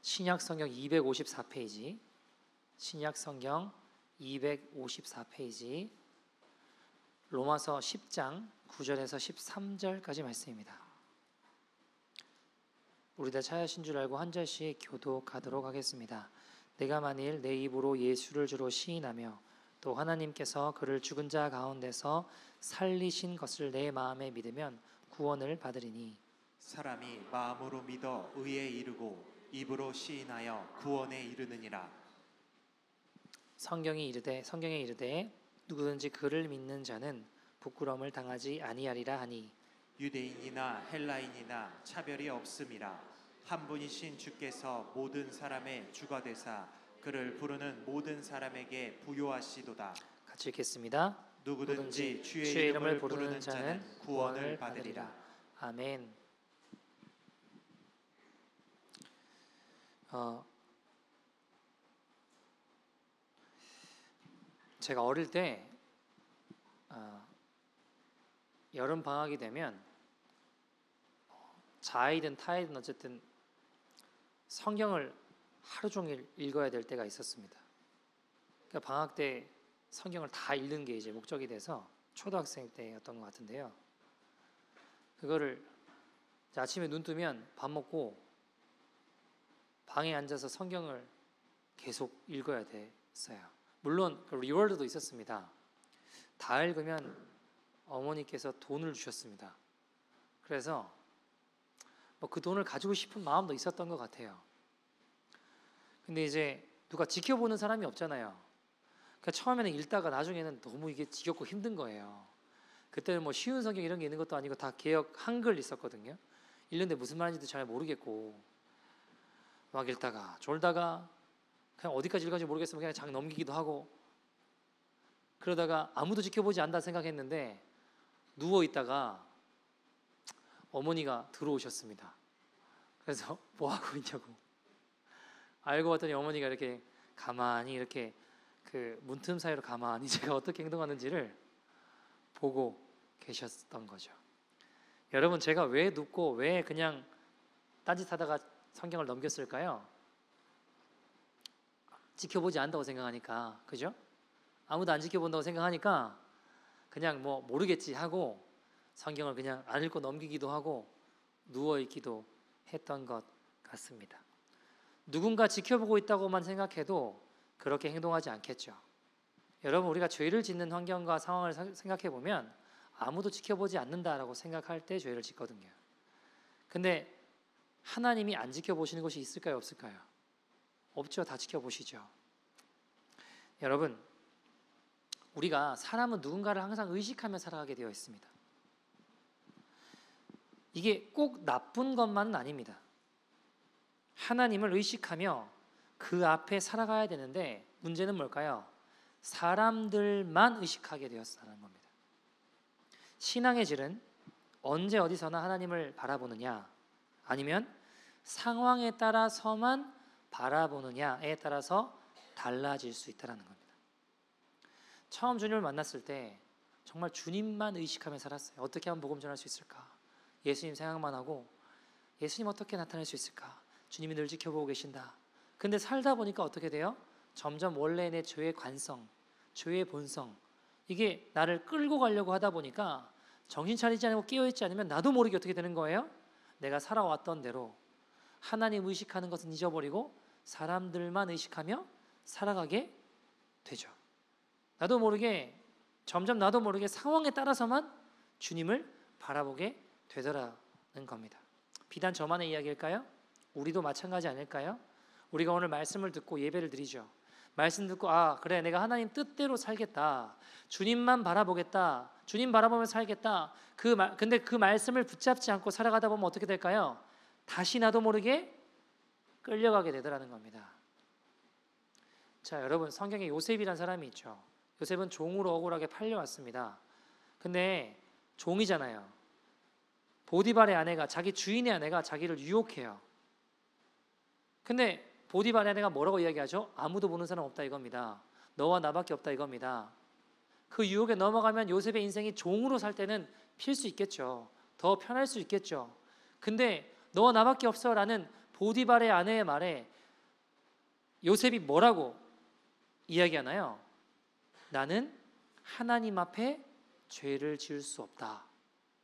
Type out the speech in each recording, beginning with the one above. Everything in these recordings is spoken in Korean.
신약 성경 254페이지, 신약 성경 254페이지, 로마서 10장 9절에서 13절까지 말씀입니다. 우리 다 찾으신 줄 알고 한 절씩 교독하도록 하겠습니다. 내가 만일 내 입으로 예수를 주로 시인하며 또 하나님께서 그를 죽은 자 가운데서 살리신 것을 내 마음에 믿으면 구원을 받으리니 사람이 마음으로 믿어 의에 이르고 입으로 시인하여 구원에 이르느니라. 성경에 이르되 누구든지 그를 믿는 자는 부끄러움을 당하지 아니하리라 하니 유대인이나 헬라인이나 차별이 없음이라. 한 분이신 주께서 모든 사람의 주가 되사 그를 부르는 모든 사람에게 부요하시도다. 같이 읽겠습니다. 누구든지 주의 이름을 부르는 자는 구원을 받으리라. 아멘. 제가 어릴 때 여름 방학이 되면 자이든 타이든 어쨌든 성경을 하루 종일 읽어야 될 때가 있었습니다. 그러니까 방학 때 성경을 다 읽는 게 이제 목적이 돼서 초등학생 때였던 것 같은데요. 그거를 아침에 눈 뜨면 밥 먹고 방에 앉아서 성경을 계속 읽어야 됐어요. 물론 리워드도 있었습니다. 다 읽으면 어머니께서 돈을 주셨습니다. 그래서 그 돈을 가지고 싶은 마음도 있었던 것 같아요. 근데 이제 누가 지켜보는 사람이 없잖아요. 그러니까 처음에는 읽다가 나중에는 너무 이게 지겹고 힘든 거예요. 그때는 뭐 쉬운 성경 이런 게 있는 것도 아니고 다 개역 한글 있었거든요. 읽는데 무슨 말인지도 잘 모르겠고 막 읽다가 졸다가 그냥 어디까지 읽었는지 모르겠으면 그냥 장 넘기기도 하고 그러다가 아무도 지켜보지 않는다 생각했는데 누워있다가 어머니가 들어오셨습니다. 그래서 뭐 하고 있냐고 알고 봤더니 어머니가 이렇게 가만히 이렇게 그 문틈 사이로 가만히 제가 어떻게 행동하는지를 보고 계셨던 거죠. 여러분, 제가 왜 눕고 왜 그냥 딴짓하다가 성경을 넘겼을까요? 지켜보지 않는다고 생각하니까, 그죠? 아무도 안 지켜본다고 생각하니까 그냥 뭐 모르겠지 하고 성경을 그냥 안 읽고 넘기기도 하고 누워있기도 했던 것 같습니다. 누군가 지켜보고 있다고만 생각해도 그렇게 행동하지 않겠죠. 여러분, 우리가 죄를 짓는 환경과 상황을 생각해 보면 아무도 지켜보지 않는다라고 생각할 때 죄를 짓거든요. 근데 하나님이 안 지켜보시는 것이 있을까요, 없을까요? 없죠. 다 지켜보시죠. 여러분, 우리가 사람은 누군가를 항상 의식하며 살아가게 되어 있습니다. 이게 꼭 나쁜 것만은 아닙니다. 하나님을 의식하며 그 앞에 살아가야 되는데 문제는 뭘까요? 사람들만 의식하게 되었다는 겁니다. 신앙의 질은 언제 어디서나 하나님을 바라보느냐 아니면 상황에 따라서만 바라보느냐에 따라서 달라질 수 있다는 겁니다. 처음 주님을 만났을 때 정말 주님만 의식하며 살았어요. 어떻게 하면 복음 전할 수 있을까? 예수님 생각만 하고 예수님 어떻게 나타낼 수 있을까? 주님이 늘 지켜보고 계신다. 근데 살다 보니까 어떻게 돼요? 점점 원래 내 죄의 관성, 죄의 본성, 이게 나를 끌고 가려고 하다 보니까 정신 차리지 않고 깨어있지 않으면 나도 모르게 어떻게 되는 거예요? 내가 살아왔던 대로 하나님 의식하는 것은 잊어버리고 사람들만 의식하며 살아가게 되죠. 나도 모르게 점점 나도 모르게 상황에 따라서만 주님을 바라보게 되더라는 겁니다. 비단 저만의 이야기일까요? 우리도 마찬가지 아닐까요? 우리가 오늘 말씀을 듣고 예배를 드리죠. 말씀 듣고 그래 내가 하나님 뜻대로 살겠다. 주님만 바라보겠다. 주님 바라보며 살겠다. 근데 그 말씀을 붙잡지 않고 살아가다 보면 어떻게 될까요? 다시 나도 모르게 끌려가게 되더라는 겁니다. 자, 여러분, 성경에 요셉이라는 사람이 있죠. 요셉은 종으로 억울하게 팔려왔습니다. 근데 종이잖아요. 보디발의 아내가, 자기 주인의 아내가 자기를 유혹해요. 근데 보디발의 아내가 뭐라고 이야기하죠? 아무도 보는 사람 없다 이겁니다. 너와 나밖에 없다 이겁니다. 그 유혹에 넘어가면 요셉의 인생이 종으로 살 때는 필 수 있겠죠. 더 편할 수 있겠죠. 근데 너와 나밖에 없어라는 보디발의 아내의 말에 요셉이 뭐라고 이야기하나요? 나는 하나님 앞에 죄를 지을 수 없다.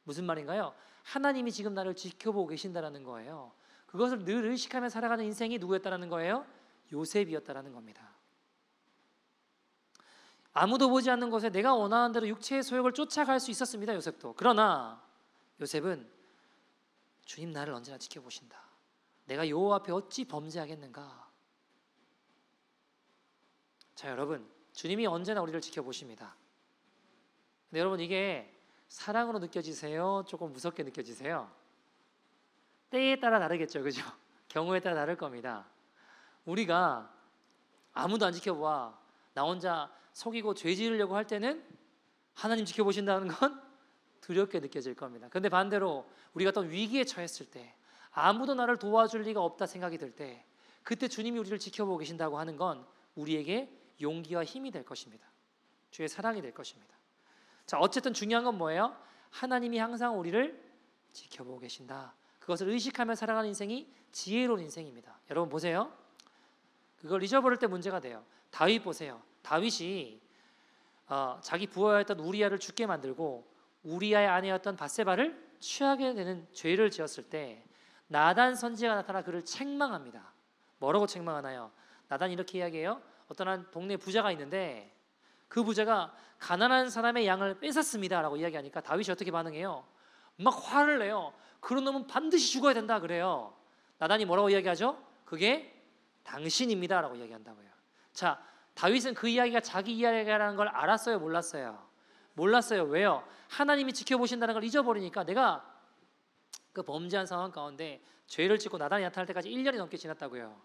무슨 말인가요? 하나님이 지금 나를 지켜보고 계신다라는 거예요. 그것을 늘 의식하며 살아가는 인생이 누구였다라는 거예요? 요셉이었다라는 겁니다. 아무도 보지 않는 곳에 내가 원하는 대로 육체의 소욕을 쫓아갈 수 있었습니다. 요셉도. 그러나 요셉은 주님 나를 언제나 지켜보신다. 내가 여호와 앞에 어찌 범죄하겠는가. 자, 여러분, 주님이 언제나 우리를 지켜보십니다. 근데 여러분, 이게 사랑으로 느껴지세요? 조금 무섭게 느껴지세요? 때에 따라 다르겠죠, 그죠? 경우에 따라 다를 겁니다. 우리가 아무도 안 지켜봐, 나 혼자 속이고 죄 지으려고 할 때는 하나님 지켜보신다는 건 두렵게 느껴질 겁니다. 그런데 반대로 우리가 어떤 위기에 처했을 때, 아무도 나를 도와줄 리가 없다 생각이 들 때, 그때 주님이 우리를 지켜보고 계신다고 하는 건 우리에게 용기와 힘이 될 것입니다. 주의 사랑이 될 것입니다. 자, 어쨌든 중요한 건 뭐예요? 하나님이 항상 우리를 지켜보고 계신다. 그것을 의식하며 살아가는 인생이 지혜로운 인생입니다. 여러분 보세요. 그걸 잊어버릴 때 문제가 돼요. 다윗 보세요. 다윗이 자기 부하였던 우리아를 죽게 만들고 우리아의 아내였던 밧세바를 취하게 되는 죄를 지었을 때 나단 선지자가 나타나 그를 책망합니다. 뭐라고 책망하나요? 나단이 이렇게 이야기해요. 어떤 한 동네 부자가 있는데 그 부자가 가난한 사람의 양을 뺏었습니다 라고 이야기하니까 다윗이 어떻게 반응해요? 막 화를 내요. 그런 놈은 반드시 죽어야 된다 그래요. 나단이 뭐라고 이야기하죠? 그게 당신입니다 라고 이야기한다고요. 자, 다윗은 그 이야기가 자기 이야기라는 걸 알았어요? 몰랐어요? 몰랐어요. 왜요? 하나님이 지켜보신다는 걸 잊어버리니까 내가 그 범죄한 상황 가운데 죄를 짓고 나단이 나타날 때까지 1년이 넘게 지났다고요.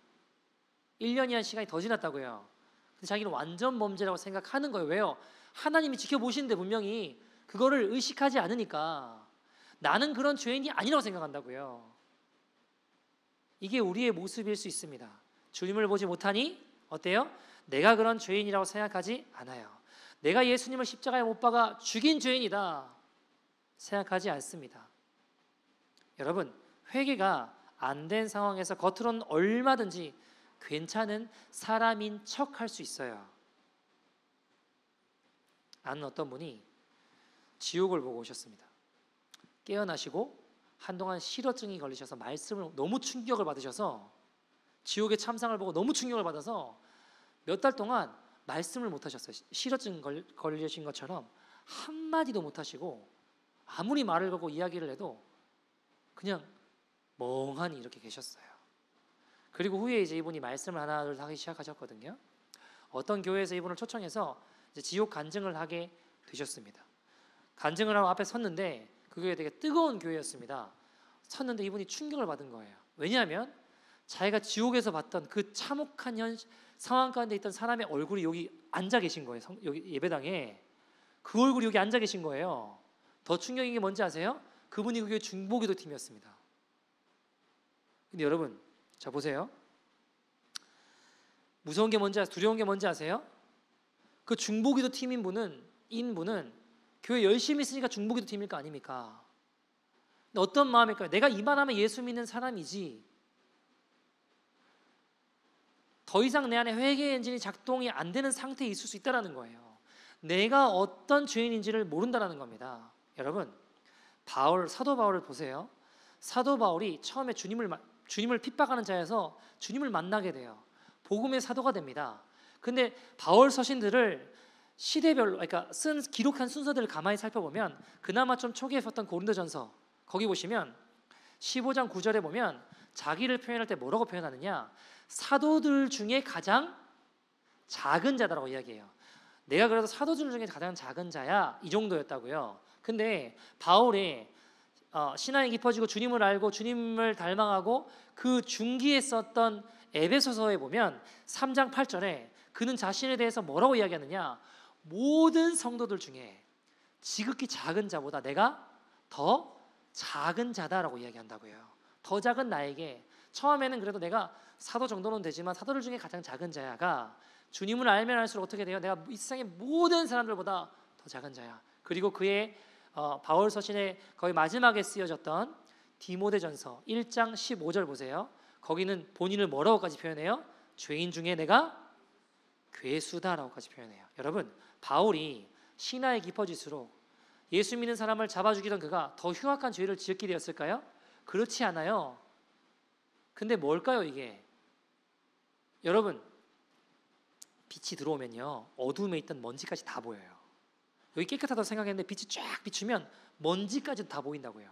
1년이란 시간이 더 지났다고요. 근데 자기는 완전 범죄라고 생각하는 거예요. 왜요? 하나님이 지켜보시는데 분명히 그거를 의식하지 않으니까 나는 그런 죄인이 아니라고 생각한다고요. 이게 우리의 모습일 수 있습니다. 주님을 보지 못하니 어때요? 내가 그런 죄인이라고 생각하지 않아요. 내가 예수님을 십자가에 못 박아 죽인 죄인이다 생각하지 않습니다. 여러분, 회개가 안 된 상황에서 겉으로는 얼마든지 괜찮은 사람인 척 할 수 있어요. 아는 어떤 분이 지옥을 보고 오셨습니다. 깨어나시고 한동안 실어증이 걸리셔서 말씀을 너무 충격을 받으셔서 지옥의 참상을 보고 너무 충격을 받아서 몇 달 동안 말씀을 못 하셨어요. 실어증 걸리신 것처럼 한마디도 못 하시고 아무리 말을 걸고 이야기를 해도 그냥 멍하니 이렇게 계셨어요. 그리고 후에 이제 이분이 말씀을 하나둘 하기 시작하셨거든요. 어떤 교회에서 이분을 초청해서 이제 지옥 간증을 하게 되셨습니다. 간증을 하고 앞에 섰는데 그 교회 되게 뜨거운 교회였습니다. 섰는데 이분이 충격을 받은 거예요. 왜냐하면 자기가 지옥에서 봤던 그 참혹한 상황 가운데 있던 사람의 얼굴이 여기 앉아 계신 거예요. 여기 예배당에 그 얼굴이 여기 앉아 계신 거예요. 더 충격인 게 뭔지 아세요? 그분이 그 교회 중보기도 팀이었습니다. 근데 여러분, 자 보세요. 무서운 게 뭔지 두려운 게 뭔지 아세요? 그 중보기도 팀인 분은 교회 열심히 있으니까 중보기도 팀일 거 아닙니까? 근데 어떤 마음일까요? 내가 이만하면 예수 믿는 사람이지 더 이상 내 안에 회개 엔진이 작동이 안 되는 상태에 있을 수 있다는 거예요. 내가 어떤 죄인인지를 모른다는 겁니다. 여러분, 사도 바울을 보세요. 사도 바울이 처음에 주님을 핍박하는 자에서 주님을 만나게 돼요. 복음의 사도가 됩니다. 근데 바울 서신들을 시대별로, 그러니까 기록한 순서들을 가만히 살펴보면 그나마 좀 초기에 썼던 고린도전서 거기 보시면 15장 9절에 보면 자기를 표현할 때 뭐라고 표현하느냐? 사도들 중에 가장 작은 자다라고 이야기해요. 내가 그래도 사도들 중에 가장 작은 자야 이 정도였다고요. 근데 바울이 신앙이 깊어지고 주님을 알고 주님을 닮아가고 그 중기에 썼던 에베소서에 보면 3장 8절에 그는 자신에 대해서 뭐라고 이야기하느냐? 모든 성도들 중에 지극히 작은 자보다 내가 더 작은 자다라고 이야기한다고요. 더 작은 나에게 처음에는 그래도 내가 사도 정도는 되지만 사도들 중에 가장 작은 자야가 주님을 알면 알수록 어떻게 돼요? 내가 이 세상의 모든 사람들보다 더 작은 자야. 그리고 그의 바울 서신의 거의 마지막에 쓰여졌던 디모데전서 1장 15절 보세요. 거기는 본인을 뭐라고까지 표현해요? 죄인 중에 내가 괴수다라고까지 표현해요. 여러분, 바울이 신화에 깊어질수록 예수 믿는 사람을 잡아 죽이던 그가 더 흉악한 죄를 지었게 되었을까요? 그렇지 않아요. 근데 뭘까요, 이게? 여러분, 빛이 들어오면요, 어둠에 있던 먼지까지 다 보여요. 여기 깨끗하다고 생각했는데 빛이 쫙 비추면 먼지까지 다 보인다고요.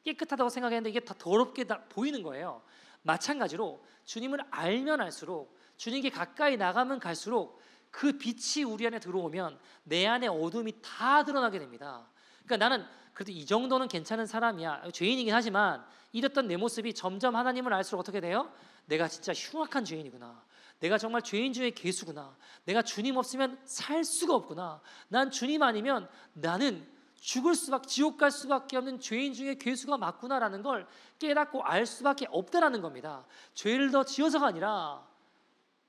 깨끗하다고 생각했는데 이게 다 더럽게 다 보이는 거예요. 마찬가지로 주님을 알면 알수록, 주님께 가까이 나가면 갈수록 그 빛이 우리 안에 들어오면 내 안에 어둠이 다 드러나게 됩니다. 그러니까 나는 그래도 이 정도는 괜찮은 사람이야, 죄인이긴 하지만 이랬던 내 모습이 점점 하나님을 알수록 어떻게 돼요? 내가 진짜 흉악한 죄인이구나, 내가 정말 죄인 중에 괴수구나, 내가 주님 없으면 살 수가 없구나, 난 주님 아니면 나는 죽을 수밖에, 지옥 갈 수밖에 없는 죄인 중에 괴수가 맞구나라는 걸 깨닫고 알 수밖에 없다라는 겁니다. 죄를 더 지어서가 아니라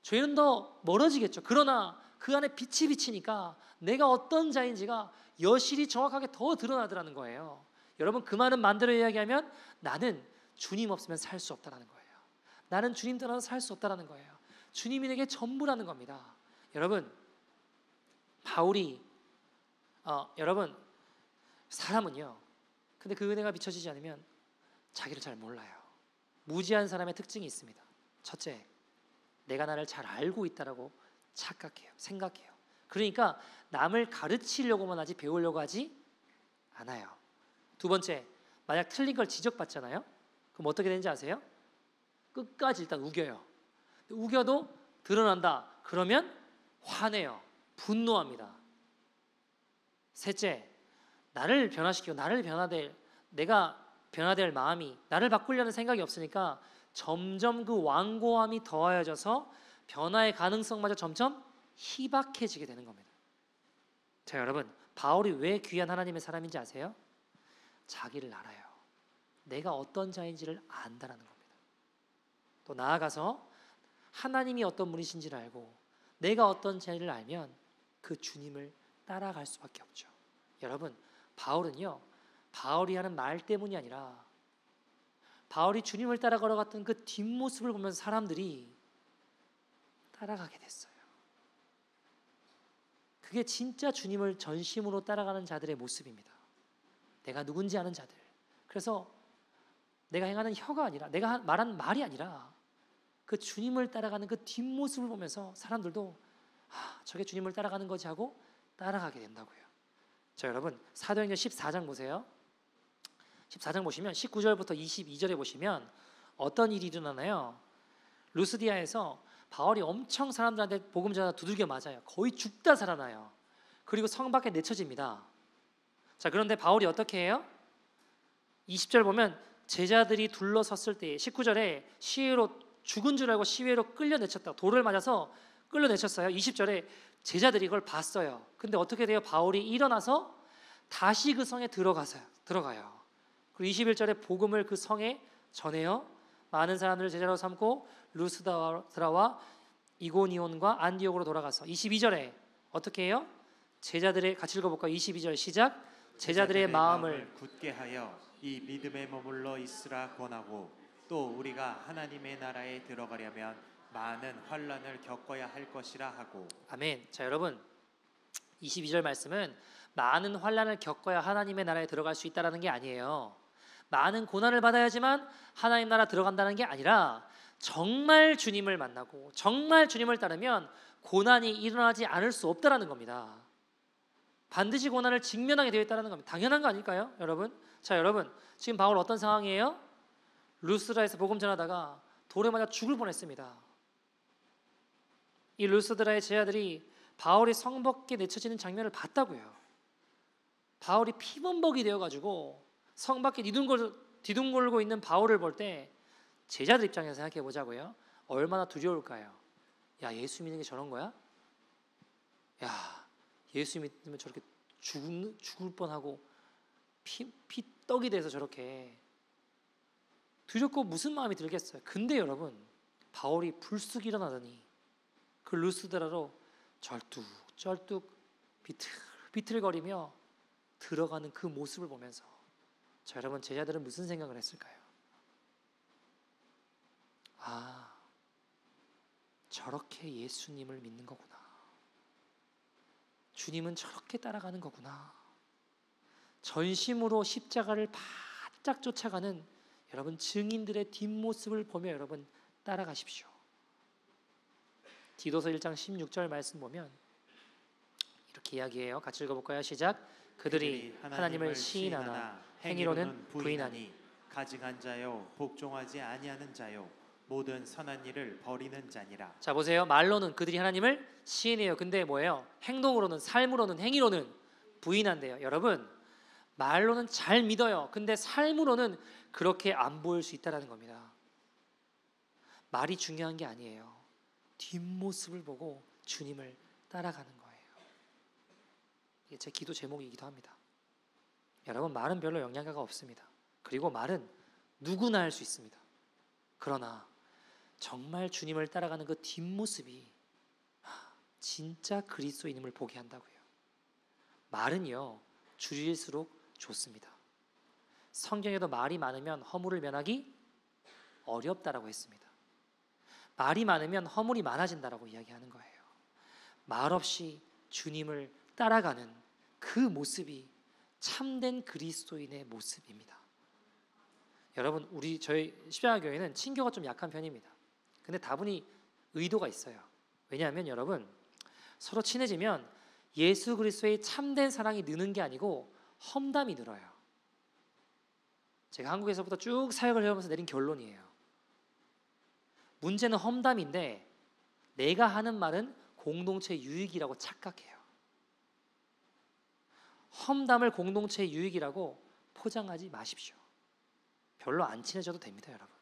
죄는 더 멀어지겠죠. 그러나 그 안에 빛이 비치니까 내가 어떤 자인지가 여실히 정확하게 더 드러나더라는 거예요. 여러분, 그 말은 반대로 이야기하면 나는 주님 없으면 살 수 없다라는 거예요. 나는 주님 떠나서 살 수 없다라는 거예요. 주님이 내게 전부라는 겁니다. 여러분, 바울이 여러분, 사람은요, 근데 그 은혜가 비춰지지 않으면 자기를 잘 몰라요. 무지한 사람의 특징이 있습니다. 첫째, 내가 나를 잘 알고 있다라고 착각해요. 생각해요. 그러니까 남을 가르치려고만 하지 배우려고 하지 않아요. 두 번째, 만약 틀린 걸 지적받잖아요. 그럼 어떻게 되는지 아세요? 끝까지 일단 우겨요. 우겨도 드러난다. 그러면 화내요. 분노합니다. 셋째, 나를 변화시키고 내가 변화될 마음이, 나를 바꾸려는 생각이 없으니까 점점 그 완고함이 더하여져서 변화의 가능성마저 점점 희박해지게 되는 겁니다. 자, 여러분, 바울이 왜 귀한 하나님의 사람인지 아세요? 자기를 알아요. 내가 어떤 자인지를 안다라는 겁니다. 또 나아가서 하나님이 어떤 분이신지를 알고 내가 어떤 자인지를 알면 그 주님을 따라갈 수밖에 없죠. 여러분, 바울은요, 바울이 하는 말 때문이 아니라 바울이 주님을 따라 걸어갔던 그 뒷모습을 보면서 사람들이 따라가게 됐어요. 그게 진짜 주님을 전심으로 따라가는 자들의 모습입니다. 내가 누군지 아는 자들. 그래서 내가 행하는 혀가 아니라, 내가 말하는 말이 아니라 그 주님을 따라가는 그 뒷모습을 보면서 사람들도 저게 주님을 따라가는 거지 하고 따라가게 된다고요. 자, 여러분, 사도행전 14장 보세요. 14장 보시면 19절부터 22절에 보시면 어떤 일이 일어나나요? 루스디아에서 바울이 엄청 사람들한테 복음 전하다 두들겨 맞아요. 거의 죽다 살아나요. 그리고 성 밖에 내쳐집니다. 자, 그런데 바울이 어떻게 해요? 20절 보면 제자들이 둘러섰을 때 19절에 시위로 죽은 줄 알고 시위로 끌려 내쳤다. 돌을 맞아서 끌려 내쳤어요. 20절에 제자들이 그걸 봤어요. 근데 어떻게 돼요? 바울이 일어나서 다시 그 성에 들어가요. 그리고 21절에 복음을 그 성에 전해요. 많은 사람들을 제자로 삼고 루스드라와 이고니온과 안디옥으로 돌아가서 22절에 어떻게 해요? 제자들의, 같이 읽어볼까요? 22절 시작. 제자들의 마음을 굳게 하여 이 믿음에 머물러 있으라 권하고 또 우리가 하나님의 나라에 들어가려면 많은 환난을 겪어야 할 것이라 하고. 아멘. 자, 여러분, 22절 말씀은 많은 환난을 겪어야 하나님의 나라에 들어갈 수 있다라는 게 아니에요. 많은 고난을 받아야지만 하나님 나라 들어간다는 게 아니라 정말 주님을 만나고 정말 주님을 따르면 고난이 일어나지 않을 수 없다라는 겁니다. 반드시 고난을 직면하게 되어 있다는 겁니다. 당연한 거 아닐까요, 여러분? 자, 여러분, 지금 바울 어떤 상황이에요? 루스드라에서 복음 전하다가 돌에 맞아 죽을 뻔했습니다. 이 루스드라의 제자들이 바울이 성 밖에 내쳐지는 장면을 봤다고요. 바울이 피범벅이 되어가지고 성 밖에 뒤둥거리고 있는 바울을 볼 때 제자들 입장에서 생각해 보자고요. 얼마나 두려울까요? 야, 예수 믿는 게 저런 거야? 야, 예수 믿으면 저렇게 죽을 뻔하고 피떡이 돼서 저렇게 두렵고 무슨 마음이 들겠어요? 근데 여러분, 바울이 불쑥 일어나더니 그 루스드라로 절뚝절뚝 비틀비틀거리며 들어가는 그 모습을 보면서, 자, 여러분, 제자들은 무슨 생각을 했을까요? 저렇게 예수님을 믿는 거구나. 주님은 저렇게 따라가는 거구나. 전심으로 십자가를 바짝 쫓아가는 여러분 증인들의 뒷모습을 보며 여러분 따라가십시오. 디도서 1장 16절 말씀 보면 이렇게 이야기해요. 같이 읽어볼까요? 시작. 그들이 하나님을 시인하나 행위로는 부인하니 가증한 자요 복종하지 아니하는 자요 모든 선한 일을 버리는 자니라. 자 보세요. 말로는 그들이 하나님을 시인해요. 근데 뭐예요? 행동으로는, 삶으로는, 행위로는 부인한대요. 여러분 말로는 잘 믿어요. 근데 삶으로는 그렇게 안 보일 수 있다는 겁니다. 말이 중요한 게 아니에요. 뒷모습을 보고 주님을 따라가는 거예요. 이게 제 기도 제목이기도 합니다. 여러분 말은 별로 영향가 없습니다. 그리고 말은 누구나 할 수 있습니다. 그러나 정말 주님을 따라가는 그 뒷모습이 진짜 그리스도인임을 보게 한다고요. 말은요 줄일수록 좋습니다. 성경에도 말이 많으면 허물을 면하기 어렵다라고 했습니다. 말이 많으면 허물이 많아진다라고 이야기하는 거예요. 말 없이 주님을 따라가는 그 모습이 참된 그리스도인의 모습입니다. 여러분 저희 십자가교회는 친교가 좀 약한 편입니다. 근데 다분히 의도가 있어요. 왜냐하면 여러분 서로 친해지면 예수 그리스도의 참된 사랑이 느는 게 아니고 험담이 늘어요. 제가 한국에서부터 쭉 사역을 해오면서 내린 결론이에요. 문제는 험담인데 내가 하는 말은 공동체 유익이라고 착각해요. 험담을 공동체 유익이라고 포장하지 마십시오. 별로 안 친해져도 됩니다, 여러분.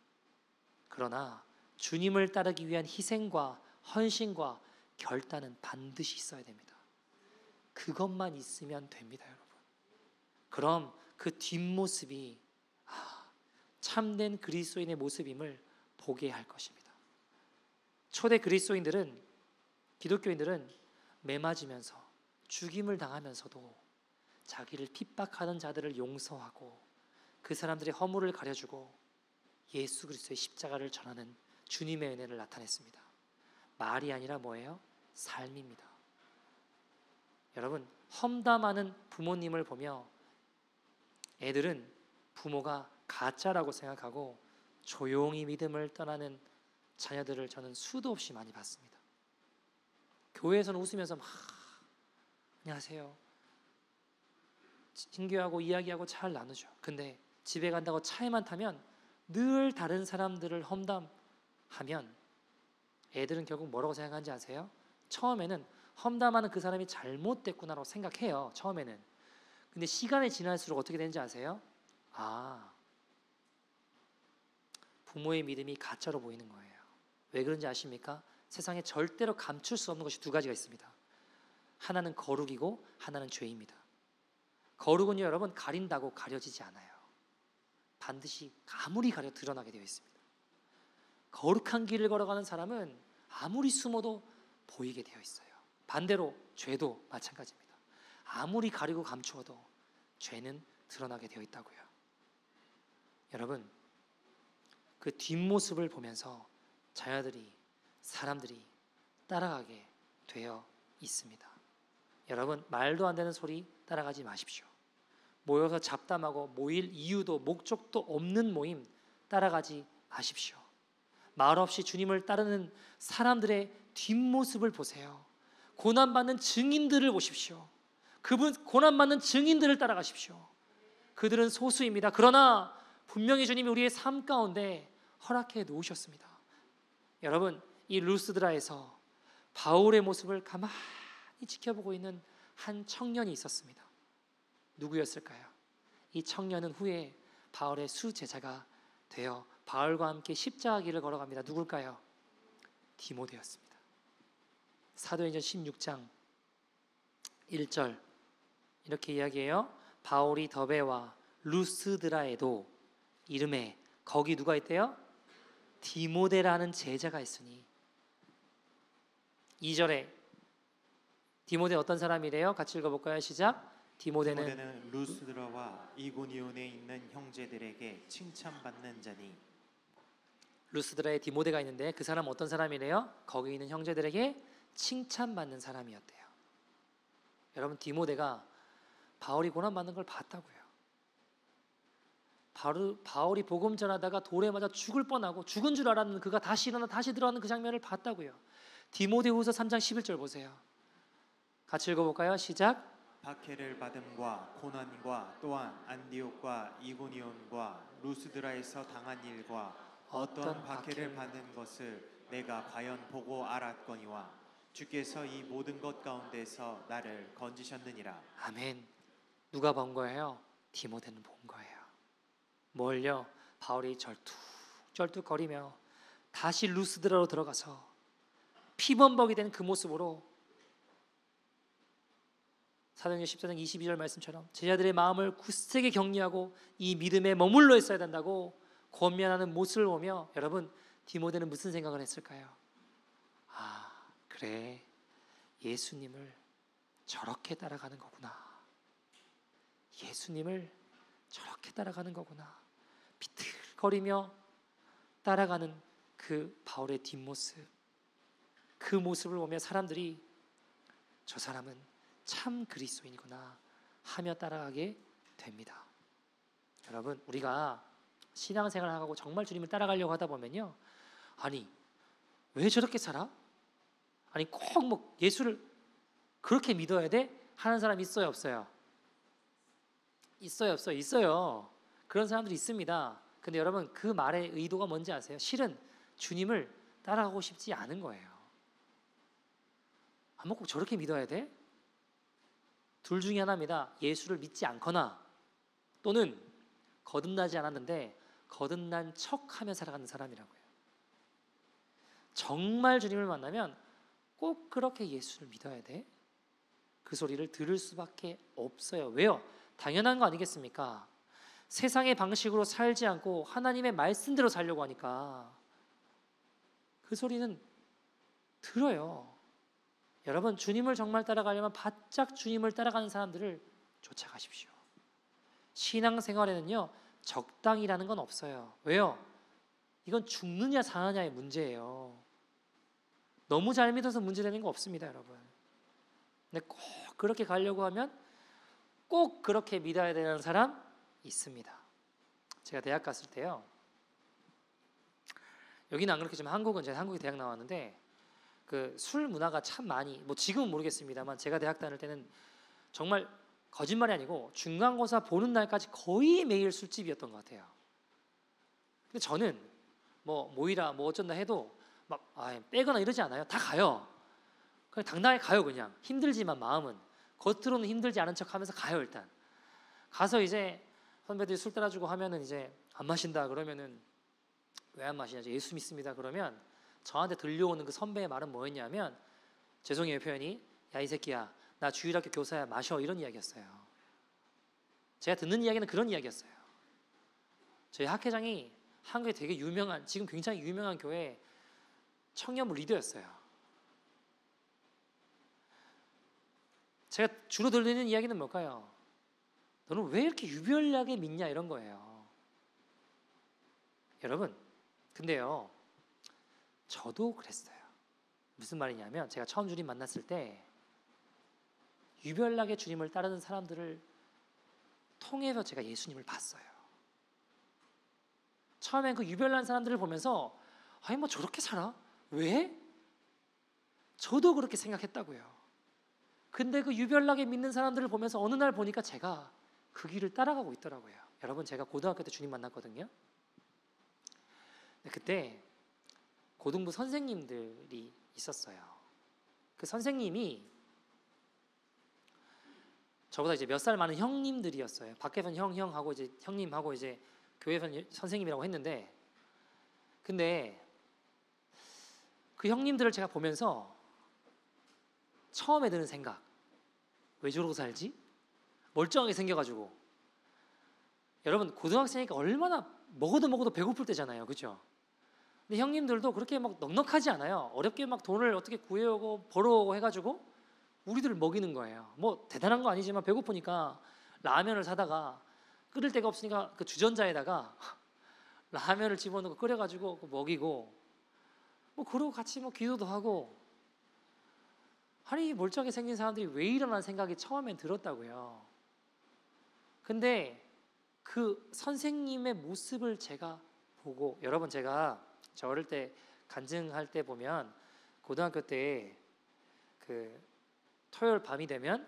그러나 주님을 따르기 위한 희생과 헌신과 결단은 반드시 있어야 됩니다. 그것만 있으면 됩니다, 여러분. 그럼 그 뒷모습이 참된 그리스도인의 모습임을 보게 할 것입니다. 초대 그리스도인들은, 기독교인들은 매 맞으면서 죽임을 당하면서도 자기를 핍박하는 자들을 용서하고 그 사람들의 허물을 가려주고 예수 그리스도의 십자가를 전하는 주님의 은혜를 나타냈습니다. 말이 아니라 뭐예요? 삶입니다. 여러분 험담하는 부모님을 보며 애들은 부모가 가짜라고 생각하고 조용히 믿음을 떠나는 자녀들을 저는 수도 없이 많이 봤습니다. 교회에서는 웃으면서 막 안녕하세요 친교하고 이야기하고 잘 나누죠. 근데 집에 간다고 차에만 타면 늘 다른 사람들을 험담하면 애들은 결국 뭐라고 생각하는지 아세요? 처음에는 험담하는 그 사람이 잘못됐구나라고 생각해요. 처음에는. 근데 시간이 지날수록 어떻게 되는지 아세요? 부모의 믿음이 가짜로 보이는 거예요. 왜 그런지 아십니까? 세상에 절대로 감출 수 없는 것이 두 가지가 있습니다. 하나는 거룩이고 하나는 죄입니다. 거룩은요 여러분 가린다고 가려지지 않아요. 반드시 아무리 가려 드러나게 되어 있습니다. 거룩한 길을 걸어가는 사람은 아무리 숨어도 보이게 되어 있어요. 반대로 죄도 마찬가지입니다. 아무리 가리고 감추어도 죄는 드러나게 되어 있다고요. 여러분 그 뒷모습을 보면서 자녀들이 사람들이 따라가게 되어 있습니다. 여러분 말도 안 되는 소리 따라가지 마십시오. 모여서 잡담하고 모일 이유도 목적도 없는 모임 따라가지 마십시오. 말 없이 주님을 따르는 사람들의 뒷모습을 보세요. 고난받는 증인들을 보십시오. 그분 고난받는 증인들을 따라가십시오. 그들은 소수입니다. 그러나 분명히 주님이 우리의 삶 가운데 허락해 놓으셨습니다. 여러분 이 루스드라에서 바울의 모습을 가만히 지켜보고 있는 한 청년이 있었습니다. 누구였을까요? 이 청년은 후에 바울의 수제자가 되어 바울과 함께 십자가 길을 걸어갑니다. 누굴까요? 디모데였습니다. 사도행전 16장 1절 이렇게 이야기해요. 바울이 더베와 루스드라에도 이름에 거기 누가 있대요? 디모데라는 제자가 있으니. 2절에 디모데 어떤 사람이래요? 같이 읽어볼까요? 시작. 디모데는 루스드라와 이고니온에 있는 형제들에게 칭찬받는 자니. 루스드라에 디모데가 있는데 그 사람 어떤 사람이래요? 거기 있는 형제들에게 칭찬받는 사람이었대요. 여러분, 디모데가 바울이 고난받는 걸 봤다고요. 바울이 복음 전하다가 돌에 맞아 죽을 뻔하고 죽은 줄 알았는 그가 다시 일어나 다시 들어가는 그 장면을 봤다고요. 디모데후서 3장 11절 보세요. 같이 읽어볼까요? 시작. 박해를 받음과 고난과 또한 안디옥과 이고니온과 루스드라에서 당한 일과 어떤 박해를 받는 것을 내가 과연 보고 알았거니와 주께서 이 모든 것 가운데서 나를 건지셨느니라. 아멘. 누가 본 거예요? 디모데는 본 거예요. 뭘요? 바울이 절뚝절뚝거리며 다시 루스드라로 들어가서 피범벅이 된 그 모습으로 사도행전 14장 22절 말씀처럼 제자들의 마음을 굳세게 격려하고 이 믿음에 머물러 있어야 된다고 권면하는 모습을 보며 여러분, 디모데는 무슨 생각을 했을까요? 아, 그래, 예수님을 저렇게 따라가는 거구나. 예수님을 저렇게 따라가는 거구나. 비틀거리며 따라가는 그 바울의 뒷모습, 그 모습을 보며 사람들이 저 사람은 참 그리스도인이구나 하며 따라가게 됩니다. 여러분, 우리가 신앙생활을 하고 정말 주님을 따라가려고 하다 보면요, 아니 왜 저렇게 살아? 아니 꼭 뭐 예수를 그렇게 믿어야 돼? 하는 사람 있어요, 없어요? 있어요, 없어요? 있어요. 그런 사람들이 있습니다. 근데 여러분, 그 말의 의도가 뭔지 아세요? 실은 주님을 따라가고 싶지 않은 거예요. 뭐 꼭 저렇게 믿어야 돼? 둘 중에 하나입니다. 예수를 믿지 않거나 또는 거듭나지 않았는데 거듭난 척하며 살아가는 사람이라고요. 정말 주님을 만나면 꼭 그렇게 예수를 믿어야 돼? 그 소리를 들을 수밖에 없어요. 왜요? 당연한 거 아니겠습니까? 세상의 방식으로 살지 않고 하나님의 말씀대로 살려고 하니까 그 소리는 들어요. 여러분, 주님을 정말 따라가려면 바짝 주님을 따라가는 사람들을 쫓아가십시오. 신앙생활에는요, 적당이라는 건 없어요. 왜요? 이건 죽느냐 사느냐의 문제예요. 너무 잘 믿어서 문제되는 거 없습니다, 여러분. 근데 꼭 그렇게 가려고 하면 꼭 그렇게 믿어야 되는 사람 있습니다. 제가 대학 갔을 때요, 여기는 안 그렇겠지만 한국은, 제가 한국에 대학 나왔는데 그 술 문화가 참 많이, 뭐 지금은 모르겠습니다만 제가 대학 다닐 때는 정말 거짓말이 아니고 중간고사 보는 날까지 거의 매일 술집이었던 것 같아요. 근데 저는 뭐 모이라 뭐 어쩐다 해도 막 빼거나 이러지 않아요. 다 가요. 그냥 당당하게 가요. 그냥 힘들지만 마음은, 겉으로는 힘들지 않은 척하면서 가요. 일단 가서 이제 선배들이 술 따라주고 하면은 이제 안 마신다 그러면은 왜 안 마시냐, 예수 믿습니다 그러면 저한테 들려오는 그 선배의 말은 뭐였냐면, 죄송해요 표현이, 야 이 새끼야 나 주일학교 교사야 마셔, 이런 이야기였어요. 제가 듣는 이야기는 그런 이야기였어요. 저희 학회장이 한국에 되게 유명한, 지금 굉장히 유명한 교회 청년부 리더였어요. 제가 주로 들리는 이야기는 뭘까요? 너는 왜 이렇게 유별나게 믿냐, 이런 거예요. 여러분, 근데요, 저도 그랬어요. 무슨 말이냐면, 제가 처음 주님 만났을 때 유별나게 주님을 따르는 사람들을 통해서 제가 예수님을 봤어요. 처음엔 그 유별난 사람들을 보면서 아니 뭐 저렇게 살아? 왜? 저도 그렇게 생각했다고요. 근데 그 유별나게 믿는 사람들을 보면서 어느 날 보니까 제가 그 길을 따라가고 있더라고요. 여러분, 제가 고등학교 때 주님 만났거든요. 그때 고등부 선생님들이 있었어요. 그 선생님이 저보다 이제 몇 살 많은 형님들이었어요. 밖에서는 형하고 이제 형님하고 이제 교회에서는 선생님이라고 했는데, 근데 그 형님들을 제가 보면서 처음에 드는 생각, 왜 저러고 살지? 멀쩡하게 생겨가지고. 여러분, 고등학생이니까 얼마나 먹어도 배고플 때잖아요, 그렇죠? 근데 형님들도 그렇게 막 넉넉하지 않아요. 어렵게 막 돈을 어떻게 구해오고 벌어오고 해가지고 우리들을 먹이는 거예요. 뭐 대단한 거 아니지만 배고프니까 라면을 사다가 끓일 데가 없으니까 그 주전자에다가 라면을 집어넣고 끓여가지고 먹이고 뭐 그러고 같이 뭐 기도도 하고. 아니 멀쩡하게 생긴 사람들이 왜 이러나 생각이 처음엔 들었다고요. 근데 그 선생님의 모습을 제가 보고, 여러분 제가 저 어릴 때 간증할 때 보면 고등학교 때 그 토요일 밤이 되면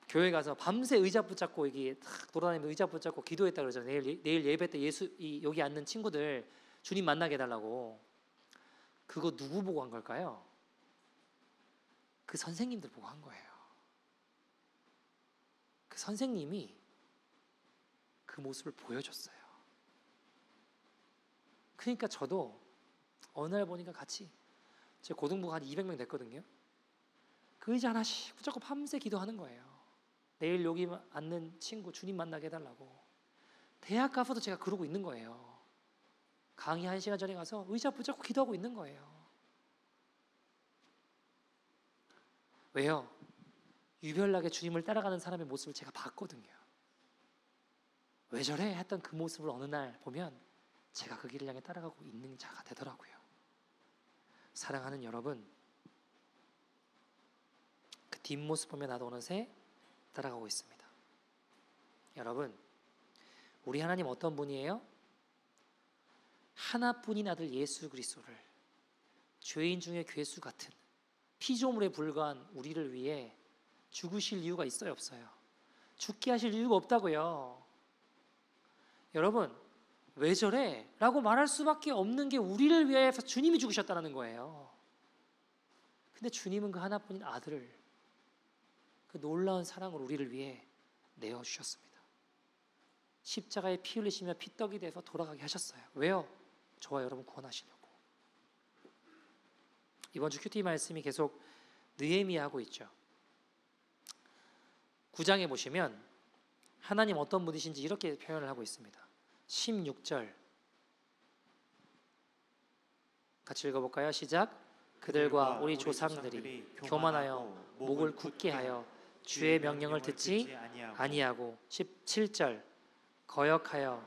교회 가서 밤새 의자 붙잡고 여기 탁 돌아다니면서 의자 붙잡고 기도했다 그러죠. 내일 예배 때 여기 앉는 친구들 주님 만나게 해달라고. 그거 누구 보고 한 걸까요? 그 선생님들 보고 한 거예요. 그 선생님이 그 모습을 보여줬어요. 그러니까 저도 어느 날 보니까 같이, 제 고등부가 한 200명 됐거든요. 그 의자 하나씩 붙잡고 밤새 기도하는 거예요. 내일 여기 앉는 친구 주님 만나게 해달라고. 대학 가서도 제가 그러고 있는 거예요. 강의 1시간 전에 가서 의자 붙잡고 기도하고 있는 거예요. 왜요? 유별나게 주님을 따라가는 사람의 모습을 제가 봤거든요. 왜 저래? 했던 그 모습을 어느 날 보면 제가 그 길을 향해 따라가고 있는 자가 되더라고요. 사랑하는 여러분, 그 뒷모습 보면 나도 어느새 따라가고 있습니다. 여러분, 우리 하나님 어떤 분이에요? 하나뿐인 아들 예수 그리스도를 죄인 중에 괴수 같은 피조물에 불과한 우리를 위해 죽으실 이유가 있어요, 없어요? 죽게 하실 이유가 없다고요. 여러분, 왜 저래? 라고 말할 수밖에 없는 게 우리를 위해서 주님이 죽으셨다는 거예요. 근데 주님은 그 하나뿐인 아들을, 그 놀라운 사랑을 우리를 위해 내어주셨습니다. 십자가에 피 흘리시며 피떡이 돼서 돌아가게 하셨어요. 왜요? 저와 여러분 구원하시려고. 이번 주 큐티 말씀이 계속 느헤미야 하고 있죠. 9장에 보시면 하나님 어떤 분이신지 이렇게 표현을 하고 있습니다. 16절 같이 읽어볼까요? 시작. 그들과 우리 조상들이 교만하여 목을 굳게 하여 주의 명령을 듣지 아니하고 17절 거역하여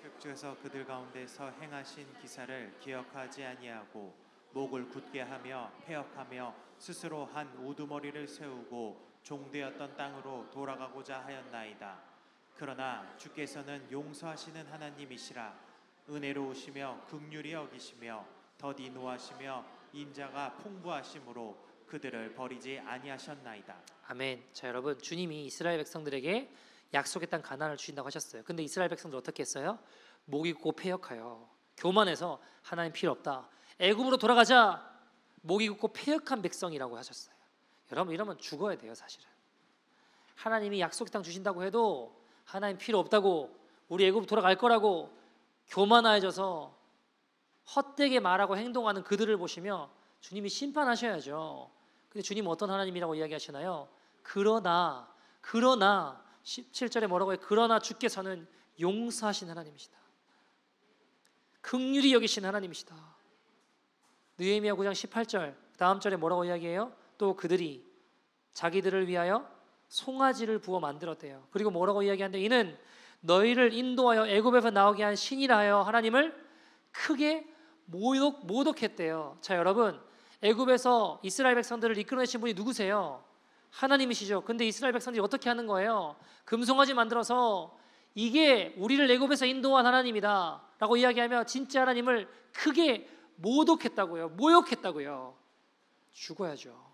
흑주에서 그들 가운데서 행하신 기사를 기억하지 아니하고 목을 굳게 하며 폐역하며 스스로 한 우두머리를 세우고 종되었던 땅으로 돌아가고자 하였나이다. 그러나 주께서는 용서하시는 하나님이시라. 은혜로우시며 긍휼히 여기시며 더디 노하시며 인자가 풍부하심으로 그들을 버리지 아니하셨나이다. 아멘. 자, 여러분, 주님이 이스라엘 백성들에게 약속의 땅 가나안을 주신다고 하셨어요. 근데 이스라엘 백성들 어떻게 했어요? 목이 고 폐역하여 교만해서 하나님 필요 없다, 애굽으로 돌아가자. 목이 굳고 폐역한 백성이라고 하셨어요. 여러분, 이러면 죽어야 돼요. 사실은 하나님이 약속의 땅 주신다고 해도 하나님 필요 없다고, 우리 애굽 돌아갈 거라고 교만해져서 헛되게 말하고 행동하는 그들을 보시며 주님이 심판하셔야죠. 근데 주님은 어떤 하나님이라고 이야기하시나요? 그러나 17절에 뭐라고 해요? 그러나 주께서는 용서하신 하나님이시다, 긍휼히 여기신 하나님이시다. 느헤미야 9장 18절 다음 절에 뭐라고 이야기해요? 또 그들이 자기들을 위하여 송아지를 부어 만들었대요. 그리고 뭐라고 이야기하는데, 이는 너희를 인도하여 애굽에서 나오게 한 신이라 하여 하나님을 크게 모독했대요. 자, 여러분, 애굽에서 이스라엘 백성들을 이끌어내신 분이 누구세요? 하나님이시죠. 근데 이스라엘 백성들이 어떻게 하는 거예요? 금송아지 만들어서 이게 우리를 애굽에서 인도한 하나님이다 라고 이야기하며 진짜 하나님을 크게 모독했다고요. 모욕했다고요. 죽어야죠.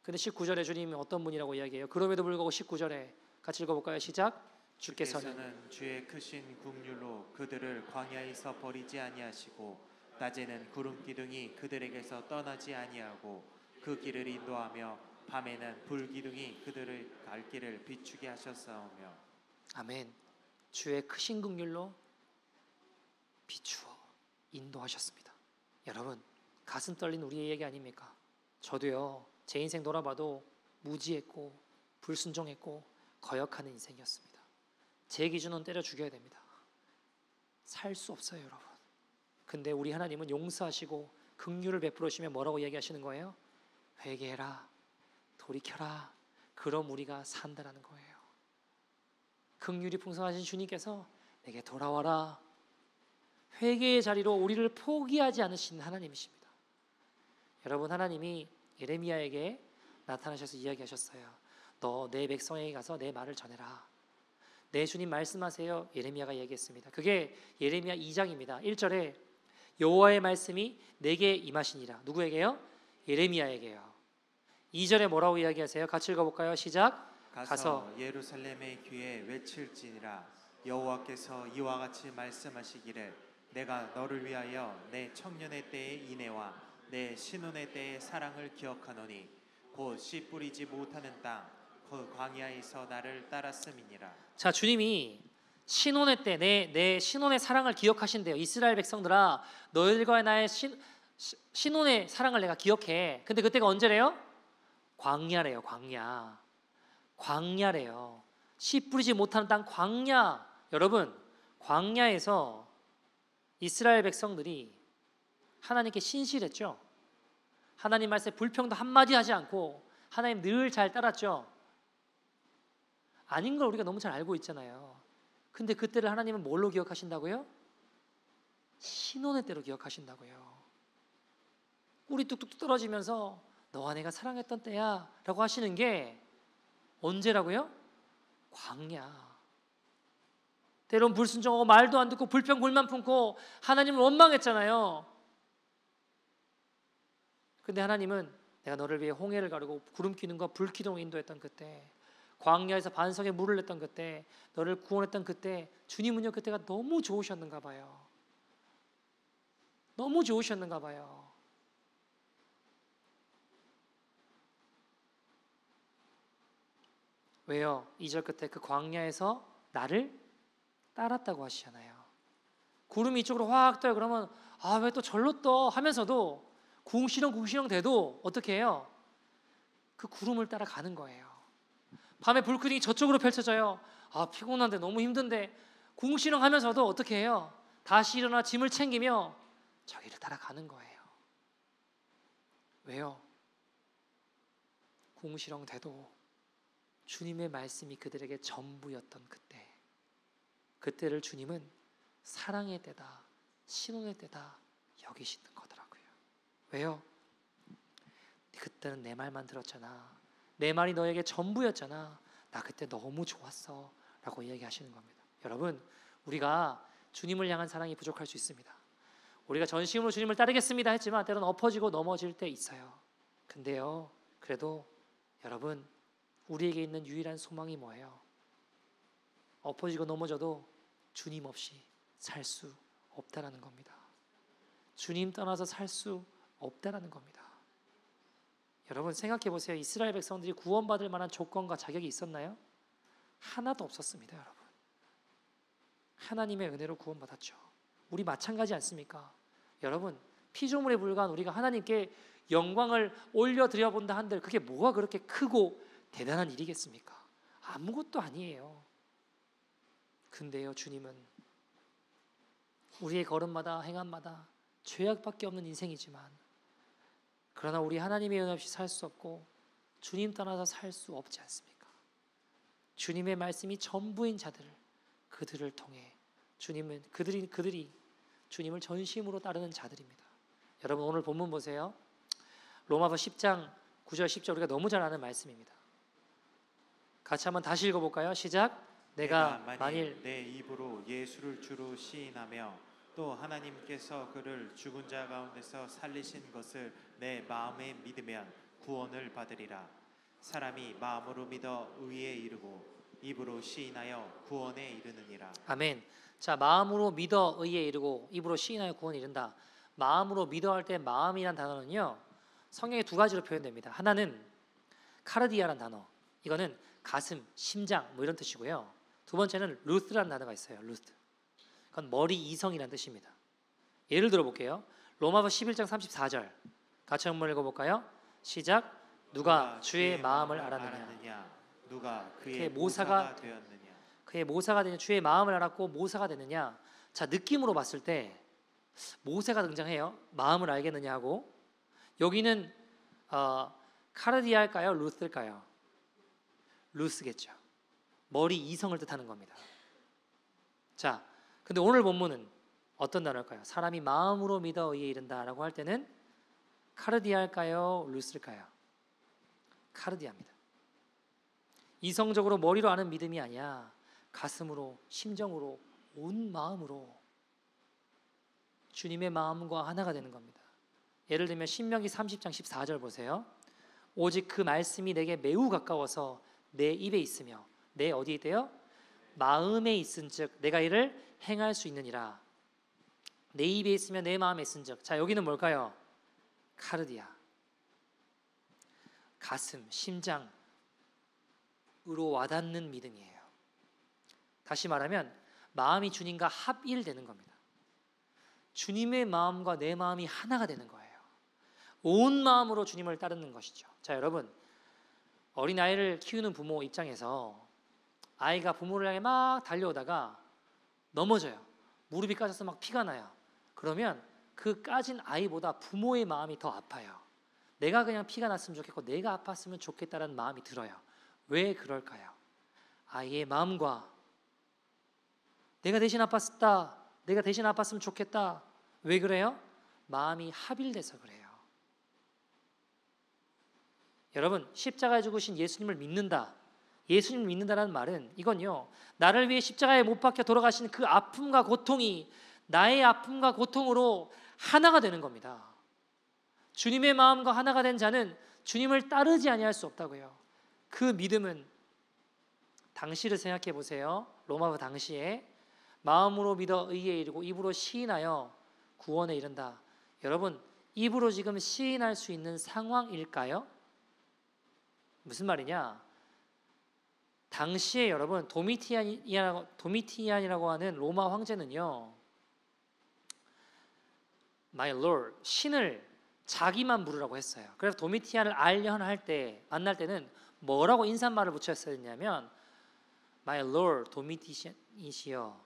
근데 19절에 주님이 어떤 분이라고 이야기해요? 그럼에도 불구하고 19절에 같이 읽어볼까요? 시작. 주께서는 주의 크신 긍휼로 그들을 광야에서 버리지 아니하시고 낮에는 구름 기둥이 그들에게서 떠나지 아니하고 그 길을 인도하며 밤에는 불 기둥이 그들의 갈 길을 비추게 하셨사오며. 아멘. 주의 크신 긍휼로 비추어 인도하셨습니다. 여러분, 가슴 떨린 우리의 얘기 아닙니까? 저도요, 제 인생 돌아봐도 무지했고 불순종했고 거역하는 인생이었습니다. 제 기준은 때려 죽여야 됩니다. 살 수 없어요, 여러분. 근데 우리 하나님은 용서하시고 긍휼을 베풀으시며 뭐라고 이야기하시는 거예요? 회개해라, 돌이켜라, 그럼 우리가 산다라는 거예요. 긍휼이 풍성하신 주님께서 내게 돌아와라. 회개의 자리로 우리를 포기하지 않으시는 하나님이십니다. 여러분, 하나님이 예레미야에게 나타나셔서 이야기하셨어요. 너 내 백성에게 가서 내 말을 전해라. 내 주님 말씀하세요. 예레미야가 얘기했습니다. 그게 예레미야 2장입니다. 1절에 여호와의 말씀이 내게 임하시니라. 누구에게요? 예레미야에게요. 2절에 뭐라고 이야기하세요? 같이 읽어볼까요? 시작. 가서 예루살렘의 귀에 외칠지니라. 여호와께서 이와 같이 말씀하시기를 내가 너를 위하여 내 청년의 때의 인애와 내 신혼의 때의 사랑을 기억하노니 곧 씨 뿌리지 못하는 땅 그 광야에서 나를 따랐음이니라. 자, 주님이 신혼의 때 내 신혼의 사랑을 기억하신대요. 이스라엘 백성들아, 너희들과의 나의 신혼의 사랑을 내가 기억해. 근데 그때가 언제래요? 광야래요. 광야래요. 씨 뿌리지 못하는 땅 광야. 여러분, 광야에서 이스라엘 백성들이 하나님께 신실했죠. 하나님 말씀에 불평도 한마디 하지 않고 하나님 늘 잘 따랐죠. 아닌 걸 우리가 너무 잘 알고 있잖아요. 근데 그때를 하나님은 뭘로 기억하신다고요? 신혼의 때로 기억하신다고요. 꿀이 뚝뚝 떨어지면서 너와 내가 사랑했던 때야 라고 하시는 게 언제라고요? 광야. 때론 불순종하고 말도 안 듣고 불평불만 품고 하나님을 원망했잖아요. 근데 하나님은 내가 너를 위해 홍해를 가르고 구름 기둥과 불 기둥을 인도했던 그때, 광야에서 반석에 물을 냈던 그때, 너를 구원했던 그때, 주님은요 그때가 너무 좋으셨는가 봐요. 너무 좋으셨는가 봐요. 왜요? 2절 끝에 그 광야에서 나를 따랐다고 하시잖아요. 구름이 이쪽으로 확 떠요. 그러면 아, 왜 또 절로 떠 하면서도 궁시렁 돼도 어떻게 해요? 그 구름을 따라가는 거예요. 밤에 불기둥이 저쪽으로 펼쳐져요. 아, 피곤한데 너무 힘든데 궁시렁 하면서도 어떻게 해요? 다시 일어나 짐을 챙기며 저기를 따라가는 거예요. 왜요? 궁시렁 돼도 주님의 말씀이 그들에게 전부였던 그때를 주님은 사랑의 때다, 신혼의 때다 여기시는 거더라고요. 왜요? 그때는 내 말만 들었잖아. 내 말이 너에게 전부였잖아. 나 그때 너무 좋았어 라고 이야기하시는 겁니다. 여러분, 우리가 주님을 향한 사랑이 부족할 수 있습니다. 우리가 전심으로 주님을 따르겠습니다 했지만 때로는 엎어지고 넘어질 때 있어요. 근데요, 그래도 여러분, 우리에게 있는 유일한 소망이 뭐예요? 엎어지고 넘어져도 주님 없이 살 수 없다라는 겁니다. 주님 떠나서 살 수 없다라는 겁니다. 여러분, 생각해 보세요. 이스라엘 백성들이 구원받을 만한 조건과 자격이 있었나요? 하나도 없었습니다. 여러분, 하나님의 은혜로 구원받았죠. 우리 마찬가지 않습니까? 여러분, 피조물에 불과한 우리가 하나님께 영광을 올려드려 본다 한들 그게 뭐가 그렇게 크고 대단한 일이겠습니까? 아무것도 아니에요. 근데요, 주님은 우리의 걸음마다 행함마다 죄악밖에 없는 인생이지만, 그러나 우리 하나님의 은혜 없이 살 수 없고 주님 떠나서 살 수 없지 않습니까? 주님의 말씀이 전부인 자들, 그들을 통해 주님은 그들이 주님을 전심으로 따르는 자들입니다. 여러분, 오늘 본문 보세요. 로마서 10장 9절 10절 우리가 너무 잘 아는 말씀입니다. 같이 한번 다시 읽어볼까요? 시작. 내가 만일 내 입으로 예수를 주로 시인하며 또 하나님께서 그를 죽은 자 가운데서 살리신 것을 내 마음에 믿으면 구원을 받으리라. 사람이 마음으로 믿어 의에 이르고 입으로 시인하여 구원에 이르느니라. 아멘. 자, 마음으로 믿어 의에 이르고 입으로 시인하여 구원에 이른다. 마음으로 믿어 할 때 마음이란 단어는요, 성경에 두 가지로 표현됩니다. 하나는 카르디아란 단어, 이거는 가슴, 심장 뭐 이런 뜻이고요. 두 번째는 루스라는 단어가 있어요. 루스. 그건 머리 이성이라는 뜻입니다. 예를 들어 볼게요. 로마서 11장 34절 같이 한번 읽어볼까요? 시작. 누가 주의 마음을 알았느냐? 누가 그의 모사가 되었느냐? 그의 모사가 되냐? 주의 마음을 알았고 모사가 되느냐? 자, 느낌으로 봤을 때 모세가 등장해요. 마음을 알겠느냐 하고, 여기는 카르디아일까요? 루스일까요? 루스겠죠. 머리 이성을 뜻하는 겁니다. 자, 근데 오늘 본문은 어떤 단어일까요? 사람이 마음으로 믿어 의에 이른다라고 할 때는 카르디아일까요? 루스일까요? 카르디아입니다. 이성적으로 머리로 아는 믿음이 아니야. 가슴으로, 심정으로, 온 마음으로 주님의 마음과 하나가 되는 겁니다. 예를 들면 신명기 30장 14절 보세요. 오직 그 말씀이 내게 매우 가까워서 내 입에 있으며 내 어디에 있대요? 마음에 있은즉 내가 이를 행할 수 있느니라. 내 입에 있으며 내 마음에 있은즉. 자, 여기는 뭘까요? 카르디아. 가슴, 심장으로 와닿는 믿음이에요. 다시 말하면 마음이 주님과 합일되는 겁니다. 주님의 마음과 내 마음이 하나가 되는 거예요. 온 마음으로 주님을 따르는 것이죠. 자, 여러분, 어린아이를 키우는 부모 입장에서 아이가 부모를 향해 막 달려오다가 넘어져요. 무릎이 까져서 막 피가 나요. 그러면 그 까진 아이보다 부모의 마음이 더 아파요. 내가 그냥 피가 났으면 좋겠고 내가 아팠으면 좋겠다라는 마음이 들어요. 왜 그럴까요? 아이의 마음과 내가 대신 아팠다, 내가 대신 아팠으면 좋겠다. 왜 그래요? 마음이 합일돼서 그래요. 여러분, 십자가에 죽으신 예수님을 믿는다, 예수님을 믿는다는 말은 이건요, 나를 위해 십자가에 못 박혀 돌아가신 그 아픔과 고통이 나의 아픔과 고통으로 하나가 되는 겁니다. 주님의 마음과 하나가 된 자는 주님을 따르지 아니할 수 없다고요. 그 믿음은 당시를 생각해 보세요. 로마부 당시에 마음으로 믿어 의에 이르고 입으로 시인하여 구원에 이른다. 여러분, 입으로 지금 시인할 수 있는 상황일까요? 무슨 말이냐? 당시에 여러분 도미티안이라고 하는 로마 황제는요, My Lord, 신을 자기만 부르라고 했어요. 그래서 도미티안을 알려할 때 만날 때는 뭐라고 인사말을 붙였어야 했냐면 My Lord 도미티안이시여,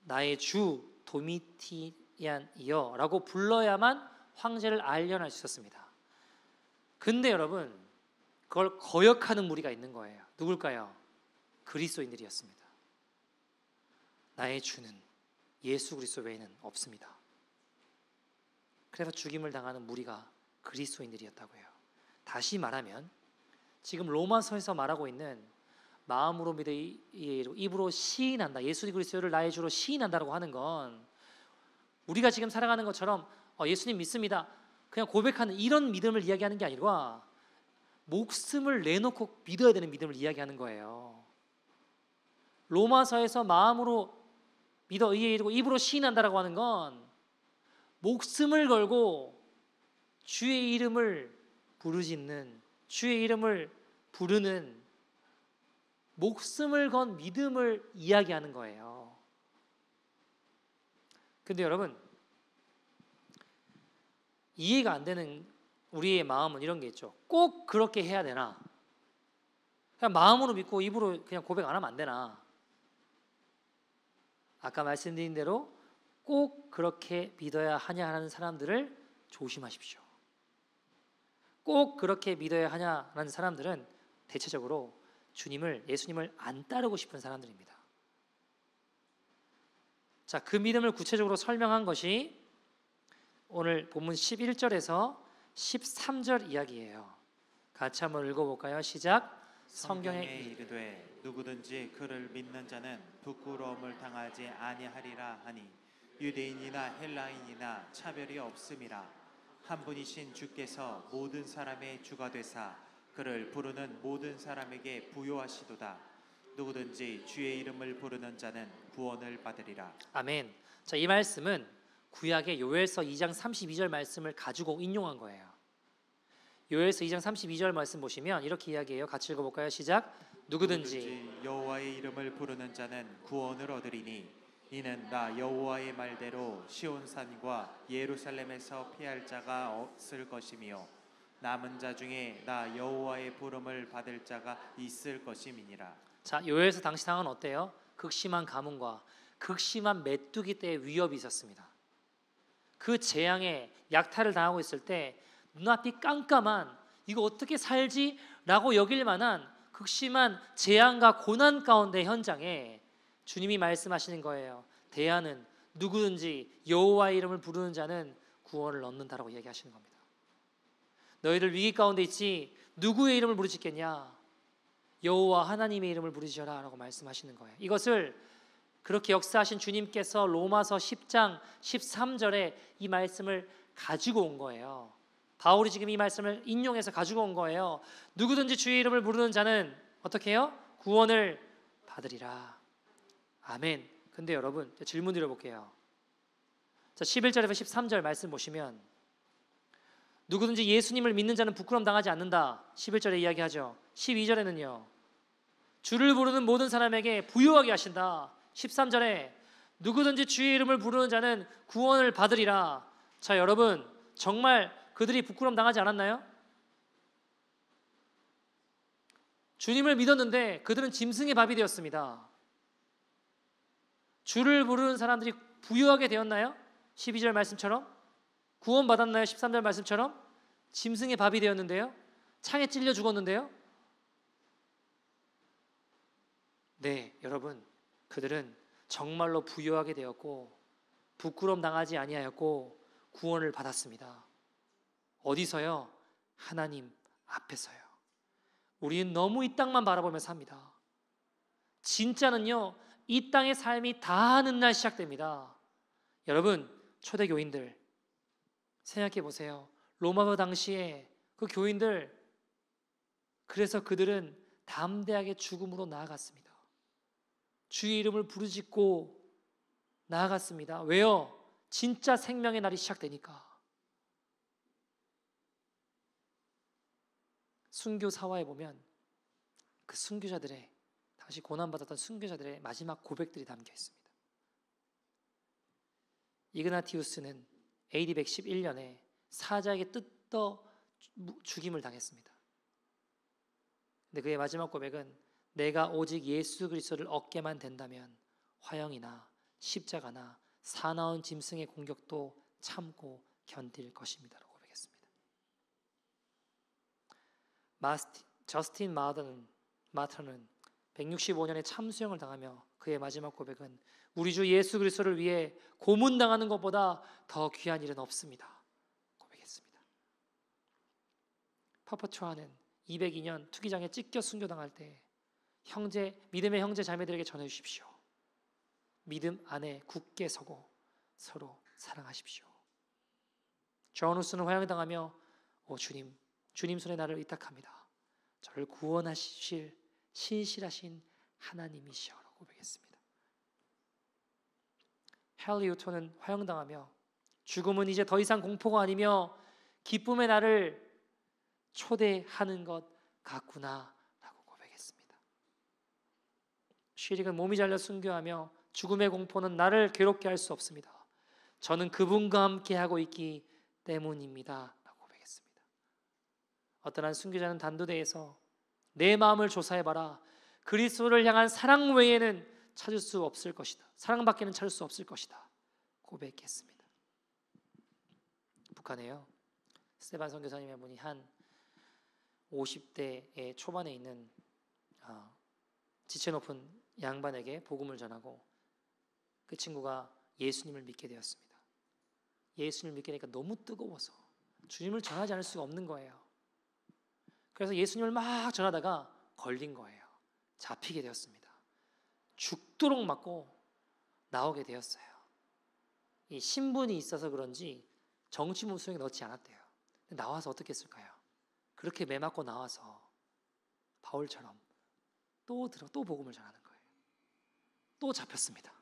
나의 주 도미티안이여 라고 불러야만 황제를 알려할 수 있었습니다. 근데 여러분, 그걸 거역하는 무리가 있는 거예요. 누굴까요? 그리스도인들이었습니다. 나의 주는 예수 그리스도 외에는 없습니다. 그래서 죽임을 당하는 무리가 그리스도인들이었다고요. 다시 말하면 지금 로마서에서 말하고 있는 마음으로 믿어 입으로 시인한다, 예수 그리스도를 나의 주로 시인한다라고 하는 건 우리가 지금 살아가는 것처럼 예수님 믿습니다, 그냥 고백하는 이런 믿음을 이야기하는 게 아니라 목숨을 내놓고 믿어야 되는 믿음을 이야기하는 거예요. 로마서에서 마음으로 믿어 의에 이르고 입으로 시인한다라고 하는 건 목숨을 걸고 주의 이름을 부르짖는, 주의 이름을 부르는 목숨을 건 믿음을 이야기하는 거예요. 근데 여러분, 이해가 안 되는 우리의 마음은 이런 게 있죠. 꼭 그렇게 해야 되나? 그냥 마음으로 믿고 입으로 그냥 고백 안 하면 안 되나? 아까 말씀드린 대로 꼭 그렇게 믿어야 하냐 하는 사람들을 조심하십시오. 꼭 그렇게 믿어야 하냐라는 사람들은 대체적으로 예수님을 안 따르고 싶은 사람들입니다. 자, 그 믿음을 구체적으로 설명한 것이 오늘 본문 11절에서 13절 이야기예요. 같이 한번 읽어볼까요? 시작. 성경에 이르되 누구든지 그를 믿는 자는 부끄러움을 당하지 아니하리라 하니 유대인이나 헬라인이나 차별이 없음이라. 한 분이신 주께서 모든 사람의 주가 되사 그를 부르는 모든 사람에게 부요하시도다. 누구든지 주의 이름을 부르는 자는 구원을 받으리라. 아멘. 자, 이 말씀은 구약의 요엘서 2장 32절 말씀을 가지고 인용한 거예요. 요엘서 2장 32절 말씀 보시면 이렇게 이야기해요. 같이 읽어볼까요? 시작. 누구든지 여호와의 이름을 부르는 자는 구원을 얻으리니 이는 나 여호와의 말대로 시온산과 예루살렘에서 피할 자가 없을 것이며 남은 자 중에 나 여호와의 부름을 받을 자가 있을 것임이니라. 자, 요엘서 당시 상황은 어때요? 극심한 가뭄과 극심한 메뚜기 떼의 위협이 있었습니다. 그 재앙에 약탈을 당하고 있을 때 눈앞이 깜깜한, 이거 어떻게 살지? 라고 여길 만한 극심한 재앙과 고난 가운데 현장에 주님이 말씀하시는 거예요. 대하는 누구든지 여호와의 이름을 부르는 자는 구원을 얻는다라고 얘기하시는 겁니다. 너희들 위기 가운데 있지 누구의 이름을 부르짖겠냐? 여호와 하나님의 이름을 부르짖어라 라고 말씀하시는 거예요. 이것을 그렇게 역사하신 주님께서 로마서 10장 13절에 이 말씀을 가지고 온 거예요. 바울이 지금 이 말씀을 인용해서 가지고 온 거예요. 누구든지 주의 이름을 부르는 자는 어떻게 해요? 구원을 받으리라. 아멘. 근데 여러분 질문 드려볼게요. 자, 11절에서 13절 말씀 보시면 누구든지 예수님을 믿는 자는 부끄러움 당하지 않는다. 11절에 이야기하죠. 12절에는요. 주를 부르는 모든 사람에게 부유하게 하신다. 13절에 누구든지 주의 이름을 부르는 자는 구원을 받으리라. 자, 여러분 정말 그들이 부끄러움 당하지 않았나요? 주님을 믿었는데 그들은 짐승의 밥이 되었습니다. 주를 부르는 사람들이 부유하게 되었나요? 12절 말씀처럼 구원받았나요? 13절 말씀처럼 짐승의 밥이 되었는데요. 창에 찔려 죽었는데요. 네, 여러분 그들은 정말로 부유하게 되었고 부끄러움 당하지 아니하였고 구원을 받았습니다. 어디서요? 하나님 앞에서요. 우리는 너무 이 땅만 바라보며 삽니다. 진짜는요, 이 땅의 삶이 다하는 날 시작됩니다. 여러분, 초대교인들 생각해 보세요. 로마서 당시에 그 교인들, 그래서 그들은 담대하게 죽음으로 나아갔습니다. 주의 이름을 부르짖고 나아갔습니다. 왜요? 진짜 생명의 날이 시작되니까. 순교 사화에 보면 그 순교자들의 당시 고난받았던 순교자들의 마지막 고백들이 담겨 있습니다. 이그나티우스는 AD 111년에 사자에게 뜯어 죽임을 당했습니다. 근데 그의 마지막 고백은 내가 오직 예수 그리스도를 얻게만 된다면 화형이나 십자가나 사나운 짐승의 공격도 참고 견딜 것입니다 라고 고백했습니다. 저스틴 마터는 165년에 참수형을 당하며 그의 마지막 고백은 우리 주 예수 그리스도를 위해 고문당하는 것보다 더 귀한 일은 없습니다 고백했습니다. 파퍼초아는 202년 투기장에 찢겨 순교당할 때 믿음의 형제 자매들에게 전해 주십시오. 믿음 안에 굳게 서고 서로 사랑하십시오. 존 후스는 화형당하며 주님 손에 나를 의탁합니다. 저를 구원하실 신실하신 하나님이시여라고 고백했습니다. 헨리 유토는 화형당하며 죽음은 이제 더 이상 공포가 아니며 기쁨의 날을 초대하는 것 같구나 라고 고백했습니다. 쉬릭은 몸이 잘려 순교하며 죽음의 공포는 나를 괴롭게 할 수 없습니다. 저는 그분과 함께 하고 있기 때문입니다 라고 고백했습니다. 어떤 한 순교자는 단도대에서 내 마음을 조사해봐라. 그리스도를 향한 사랑 외에는 찾을 수 없을 것이다. 사랑밖에는 찾을 수 없을 것이다 고백했습니다. 북한에요. 스테반 선교사님의 분이 한 50대의 초반에 있는 지체 높은 양반에게 복음을 전하고 그 친구가 예수님을 믿게 되었습니다. 예수님을 믿게 되니까 너무 뜨거워서 주님을 전하지 않을 수가 없는 거예요. 그래서 예수님을 막 전하다가 걸린 거예요. 잡히게 되었습니다. 죽도록 맞고 나오게 되었어요. 이 신분이 있어서 그런지 정치 문수에 넣지 않았대요. 근데 나와서 어떻게 했을까요? 그렇게 매 맞고 나와서 바울처럼 또 복음을 전하는 거예요. 또 잡혔습니다.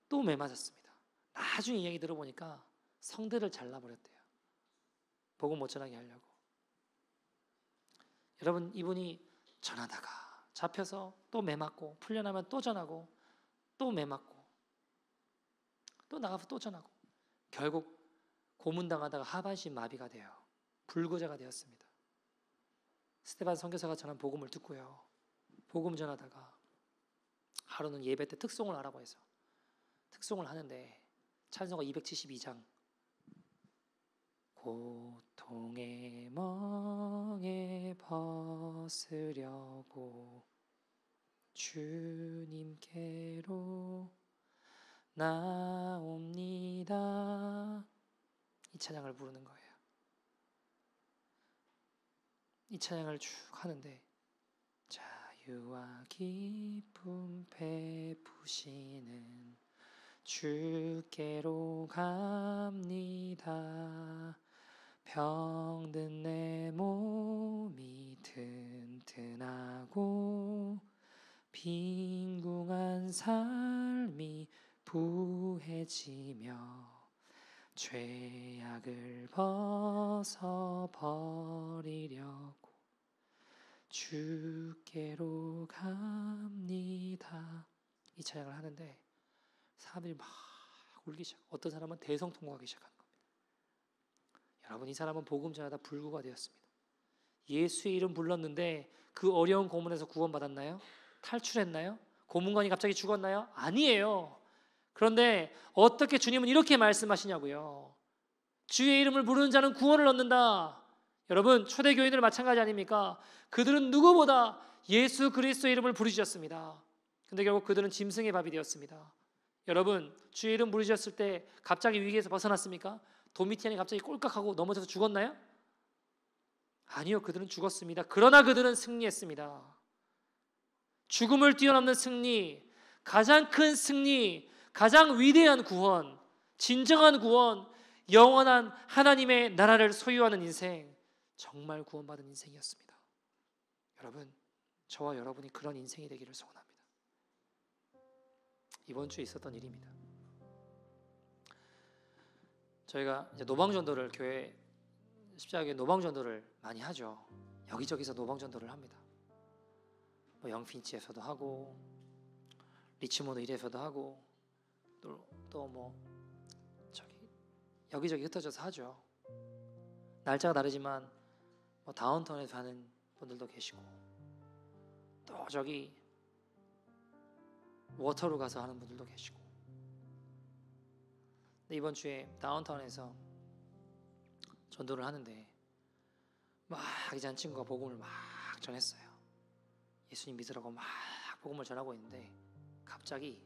또 매 맞았습니다. 나중에 이야기 들어보니까 성대를 잘라버렸대요. 복음 못 전하게 하려고. 여러분, 이분이 전하다가 잡혀서 또 매 맞고 풀려나면 또 전하고 또 매 맞고 또 나가서 또 전하고 결국 고문당하다가 하반신 마비가 돼요. 불구자가 되었습니다. 스테반 선교사가 전한 복음을 듣고요. 복음 전하다가 하루는 예배 때 특송을 하라고 해서 특송을 하는데 찬송가 272장 고통의 멍에 벗으려고 주님께로 나옵니다. 이 찬양을 부르는 거예요. 이 찬양을 쭉 하는데 자유와 기쁨 베푸시는 주께로 갑니다. 병든 내 몸이 튼튼하고 빈궁한 삶이 부해지며 죄악을 벗어버리려고 주께로 갑니다. 이 찬양을 하는데 사람들이 막 울기 시작. 어떤 사람은 대성통곡하기 시작하는 겁니다. 여러분, 이 사람은 복음 전하다 불구가 되었습니다. 예수의 이름 불렀는데 그 어려운 고문에서 구원받았나요? 탈출했나요? 고문관이 갑자기 죽었나요? 아니에요. 그런데 어떻게 주님은 이렇게 말씀하시냐고요. 주의 이름을 부르는 자는 구원을 얻는다. 여러분, 초대교인들 마찬가지 아닙니까? 그들은 누구보다 예수 그리스도의 이름을 부르셨습니다. 근데 결국 그들은 짐승의 밥이 되었습니다. 여러분, 주의 이름 부르셨을 때 갑자기 위기에서 벗어났습니까? 도미티안이 갑자기 꼴깍하고 넘어져서 죽었나요? 아니요, 그들은 죽었습니다. 그러나 그들은 승리했습니다. 죽음을 뛰어넘는 승리, 가장 큰 승리, 가장 위대한 구원, 진정한 구원, 영원한 하나님의 나라를 소유하는 인생, 정말 구원받은 인생이었습니다. 여러분, 저와 여러분이 그런 인생이 되기를 소원합니다. 이번 주에 있었던 일입니다. 저희가 이제 노방전도를, 교회 십자가교회 노방전도를 많이 하죠. 여기저기서 노방전도를 합니다. 뭐 영핀치에서도 하고 리치모드 1에서도 하고 또 뭐 저기 여기저기 흩어져서 하죠. 날짜가 다르지만 뭐 다운타운에서 하는 분들도 계시고 또 저기 워터로 가서 하는 분들도 계시고. 근데 이번 주에 다운타운에서 전도를 하는데 막 이제 한 친구가 복음을 막 전했어요. 예수님 믿으라고 막 복음을 전하고 있는데 갑자기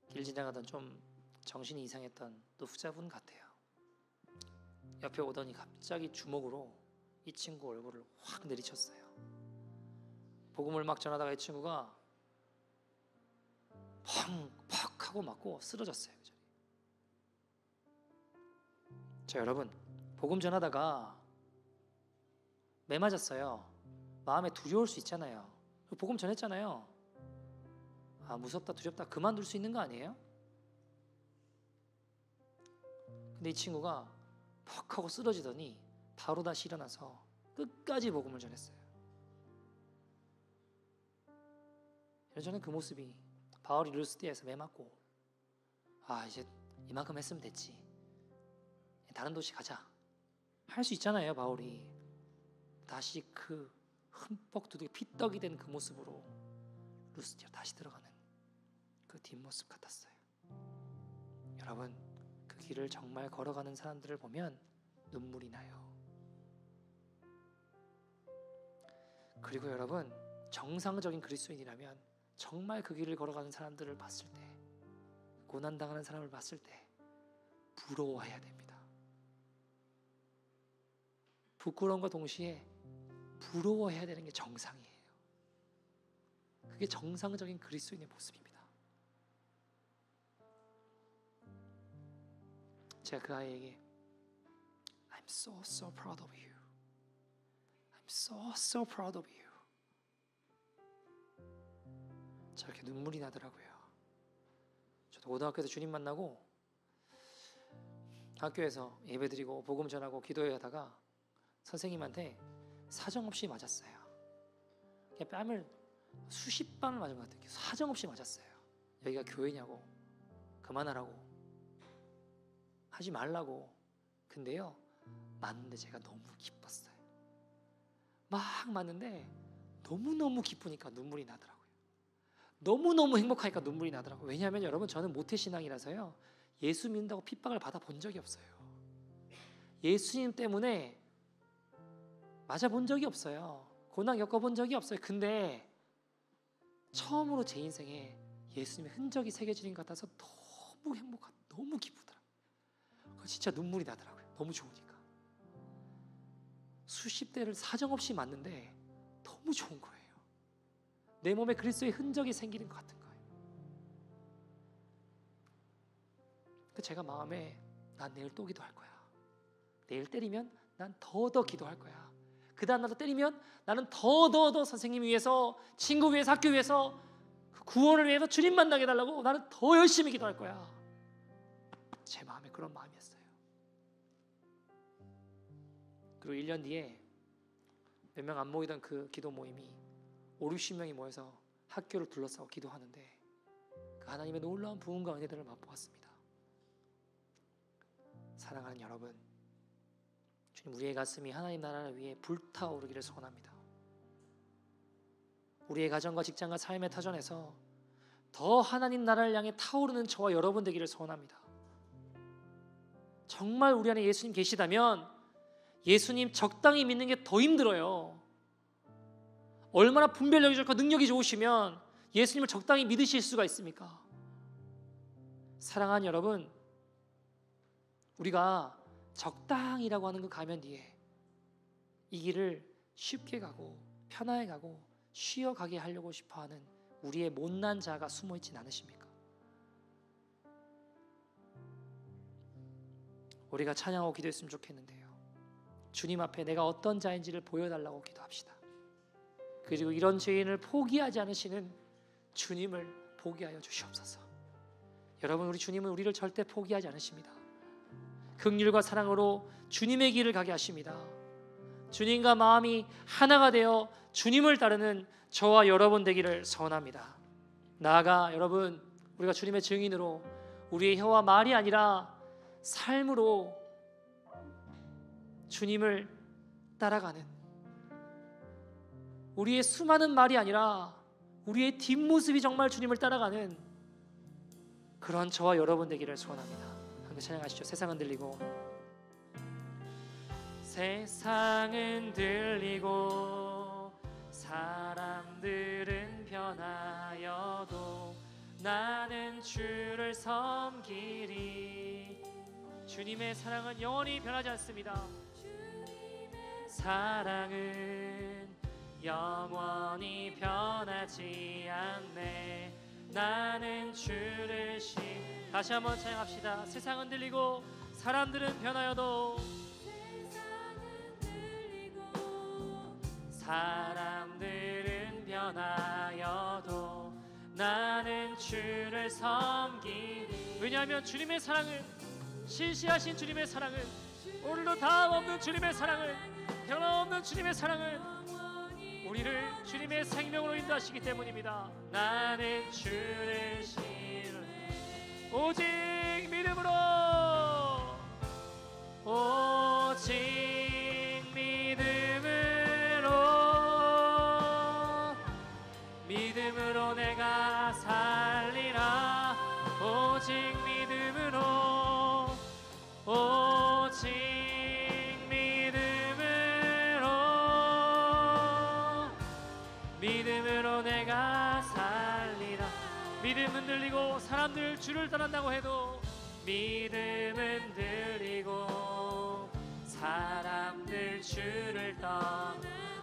길 지나가던 좀 정신이 이상했던 노숙자분 같아요. 옆에 오더니 갑자기 주먹으로 이 친구 얼굴을 확 내리쳤어요. 복음을 막 전하다가 이 친구가 펑 하고 맞고 쓰러졌어요. 그 자리에. 자, 여러분, 복음 전하다가 매 맞았어요. 마음에 두려울 수 있잖아요. 복음 전했잖아요. 아, 무섭다 두렵다 그만둘 수 있는 거 아니에요? 근데 이 친구가 퍽 하고 쓰러지더니 바로 다시 일어나서 끝까지 복음을 전했어요. 저는 그 모습이 바울이 루스드에서 매 맞고 아, 이제 이만큼 했으면 됐지, 다른 도시 가자 할 수 있잖아요. 바울이 다시 그 흠뻑 두둑이 피떡이 된 그 모습으로 루스드로 다시 들어가는 그 뒷모습 같았어요. 여러분, 그 길을 정말 걸어가는 사람들을 보면 눈물이 나요. 그리고 여러분, 정상적인 그리스도인이라면 정말 그 길을 걸어가는 사람들을 봤을 때, 고난당하는 사람을 봤을 때 부러워해야 됩니다. 부끄러움과 동시에 부러워해야 되는 게 정상이에요. 그게 정상적인 그리스도인의 모습입니다. 제가 그 아이에게 I'm so proud of you. I'm so proud of you. 저렇게 눈물이 나더라고요. 저도 고등학교에서 주님 만나고 학교에서 예배드리고 복음 전하고 기도하다가 선생님한테 사정없이 맞았어요. 그냥 뺨을 수십 방을 맞은 것 같아요. 사정없이 맞았어요. 여기가 교회냐고, 그만하라고, 하지 말라고. 근데요, 맞는데 제가 너무 기뻤어요. 막 맞는데 너무너무 기쁘니까 눈물이 나더라고요. 너무너무 행복하니까 눈물이 나더라고요. 왜냐하면 여러분, 저는 모태신앙이라서요, 예수 믿는다고 핍박을 받아본 적이 없어요. 예수님 때문에 맞아본 적이 없어요. 고난 겪어본 적이 없어요. 근데 처음으로 제 인생에 예수님의 흔적이 새겨지는 것 같아서 너무 행복하고 너무 기쁘더라고요. 진짜 눈물이 나더라고요. 너무 좋으니까. 수십 대를 사정없이 맞는데 너무 좋은 거예요. 내 몸에 그리스도의 흔적이 생기는 것 같은 거예요. 제가 마음에 난 내일 또 기도할 거야. 내일 때리면 난 더 기도할 거야. 그 다음 날도 때리면 나는 더 선생님 위해서, 친구 위해서, 학교 위해서, 구원을 위해서 주님 만나게 해달라고 나는 더 열심히 기도할 거야. 제 마음에 그런 마음이었어요. 그리고 1년 뒤에 몇 명 안 모이던 그 기도 모임이 50-60명이 모여서 학교를 둘러싸고 기도하는데 그 하나님의 놀라운 부흥과 은혜들을 맛보았습니다. 사랑하는 여러분, 주님, 우리의 가슴이 하나님 나라를 위해 불타오르기를 소원합니다. 우리의 가정과 직장과 삶의 터전에서 더 하나님 나라를 향해 타오르는 저와 여러분 되기를 소원합니다. 정말 우리 안에 예수님 계시다면 예수님 적당히 믿는 게 더 힘들어요. 얼마나 분별력이 좋고 능력이 좋으시면 예수님을 적당히 믿으실 수가 있습니까? 사랑하는 여러분, 우리가 적당이라고 하는 그 가면 뒤에 이 길을 쉽게 가고 편하게 가고 쉬어가게 하려고 싶어하는 우리의 못난 자가 숨어있진 않으십니까? 우리가 찬양하고 기도했으면 좋겠는데요, 주님 앞에 내가 어떤 자인지를 보여달라고 기도합시다. 그리고 이런 죄인을 포기하지 않으시는 주님을 보게 하여 주시옵소서. 여러분, 우리 주님은 우리를 절대 포기하지 않으십니다. 긍휼과 사랑으로 주님의 길을 가게 하십니다. 주님과 마음이 하나가 되어 주님을 따르는 저와 여러분 되기를 소원합니다. 나아가 여러분, 우리가 주님의 증인으로 우리의 혀와 말이 아니라 삶으로 주님을 따라가는, 우리의 수많은 말이 아니라 우리의 뒷모습이 정말 주님을 따라가는 그런 저와 여러분 되기를 소원합니다. 함께 찬양하시죠. 세상은 들리고 세상은 들리고 사람들은 변하여도 나는 주를 섬기리. 주님의 사랑은 영원히 변하지 않습니다. 사랑은 영원히 변하지 않네. 나는 주를 다시 한번 찬양합시다. 세상은 들리고 사람들은 변하여도 사람들은 변하여도 나는 주를 섬기리. 왜냐하면 주님의 사랑은, 신실하신 주님의 사랑은, 오늘도 다음 없는 주님의 사랑은, 변함없는 주님의 사랑은 우리를 주님의 생명으로 인도하시기 때문입니다. 나는 주를 신뢰 오직 믿음으로, 오직 믿음으로 내가 살리라. 오직 믿음으로, 오직 믿음으로 내가 살리라. 믿음은 들리고 사람들 주를 떠난다고 해도, 믿음은 들리고 사람들 주를 떠나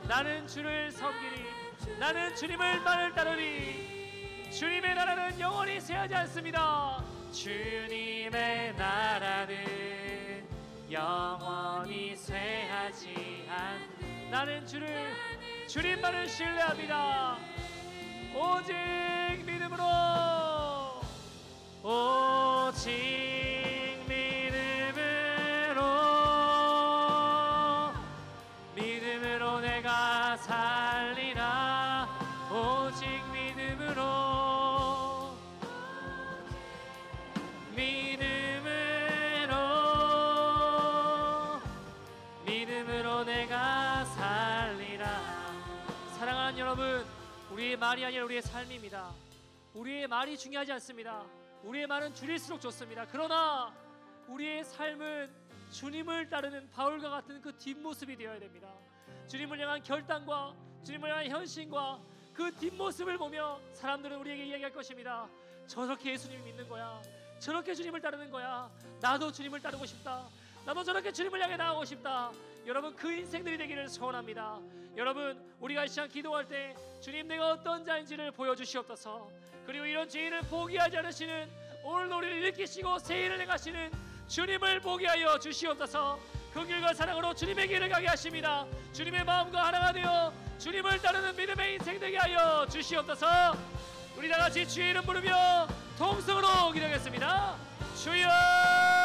나는 주를 섬기리. 나는 주님을 따르리. 주님의 나라는 영원히 쇠하지 않습니다. 주님의 나라는 영원히 쇠하지 않. 나는 주님만을 신뢰합니다. 오직 믿음으로, 오직 믿음으로 내가 살리라. 오직 믿음으로, 믿음으로 내가 살리라. 사랑하는 여러분, 우리의 말이 아니라 우리의 삶입니다. 우리의 말이 중요하지 않습니다. 우리의 말은 줄일수록 좋습니다. 그러나 우리의 삶은 주님을 따르는 바울과 같은 그 뒷모습이 되어야 됩니다. 주님을 향한 결단과 주님을 향한 헌신과 그 뒷모습을 보며 사람들은 우리에게 이야기할 것입니다. 저렇게 예수님을 믿는 거야. 저렇게 주님을 따르는 거야. 나도 주님을 따르고 싶다. 나도 저렇게 주님을 향해 나아가고 싶다. 여러분, 그 인생들이 되기를 소원합니다. 여러분, 우리가 이 시간 기도할 때 주님, 내가 어떤 자인지를 보여주시옵소서. 그리고 이런 죄인을 포기하지 않으시는, 오늘 우리를 일으키시고 새 일을 행하시는 주님을 보게 하여 주시옵소서. 그 길과 사랑으로 주님의 길을 가게 하십니다. 주님의 마음과 하나가 되어 주님을 따르는 믿음의 인생 되게 하여 주시옵소서. 우리 다 같이 주의 이름 부르며 통성으로 기도하겠습니다. 주여!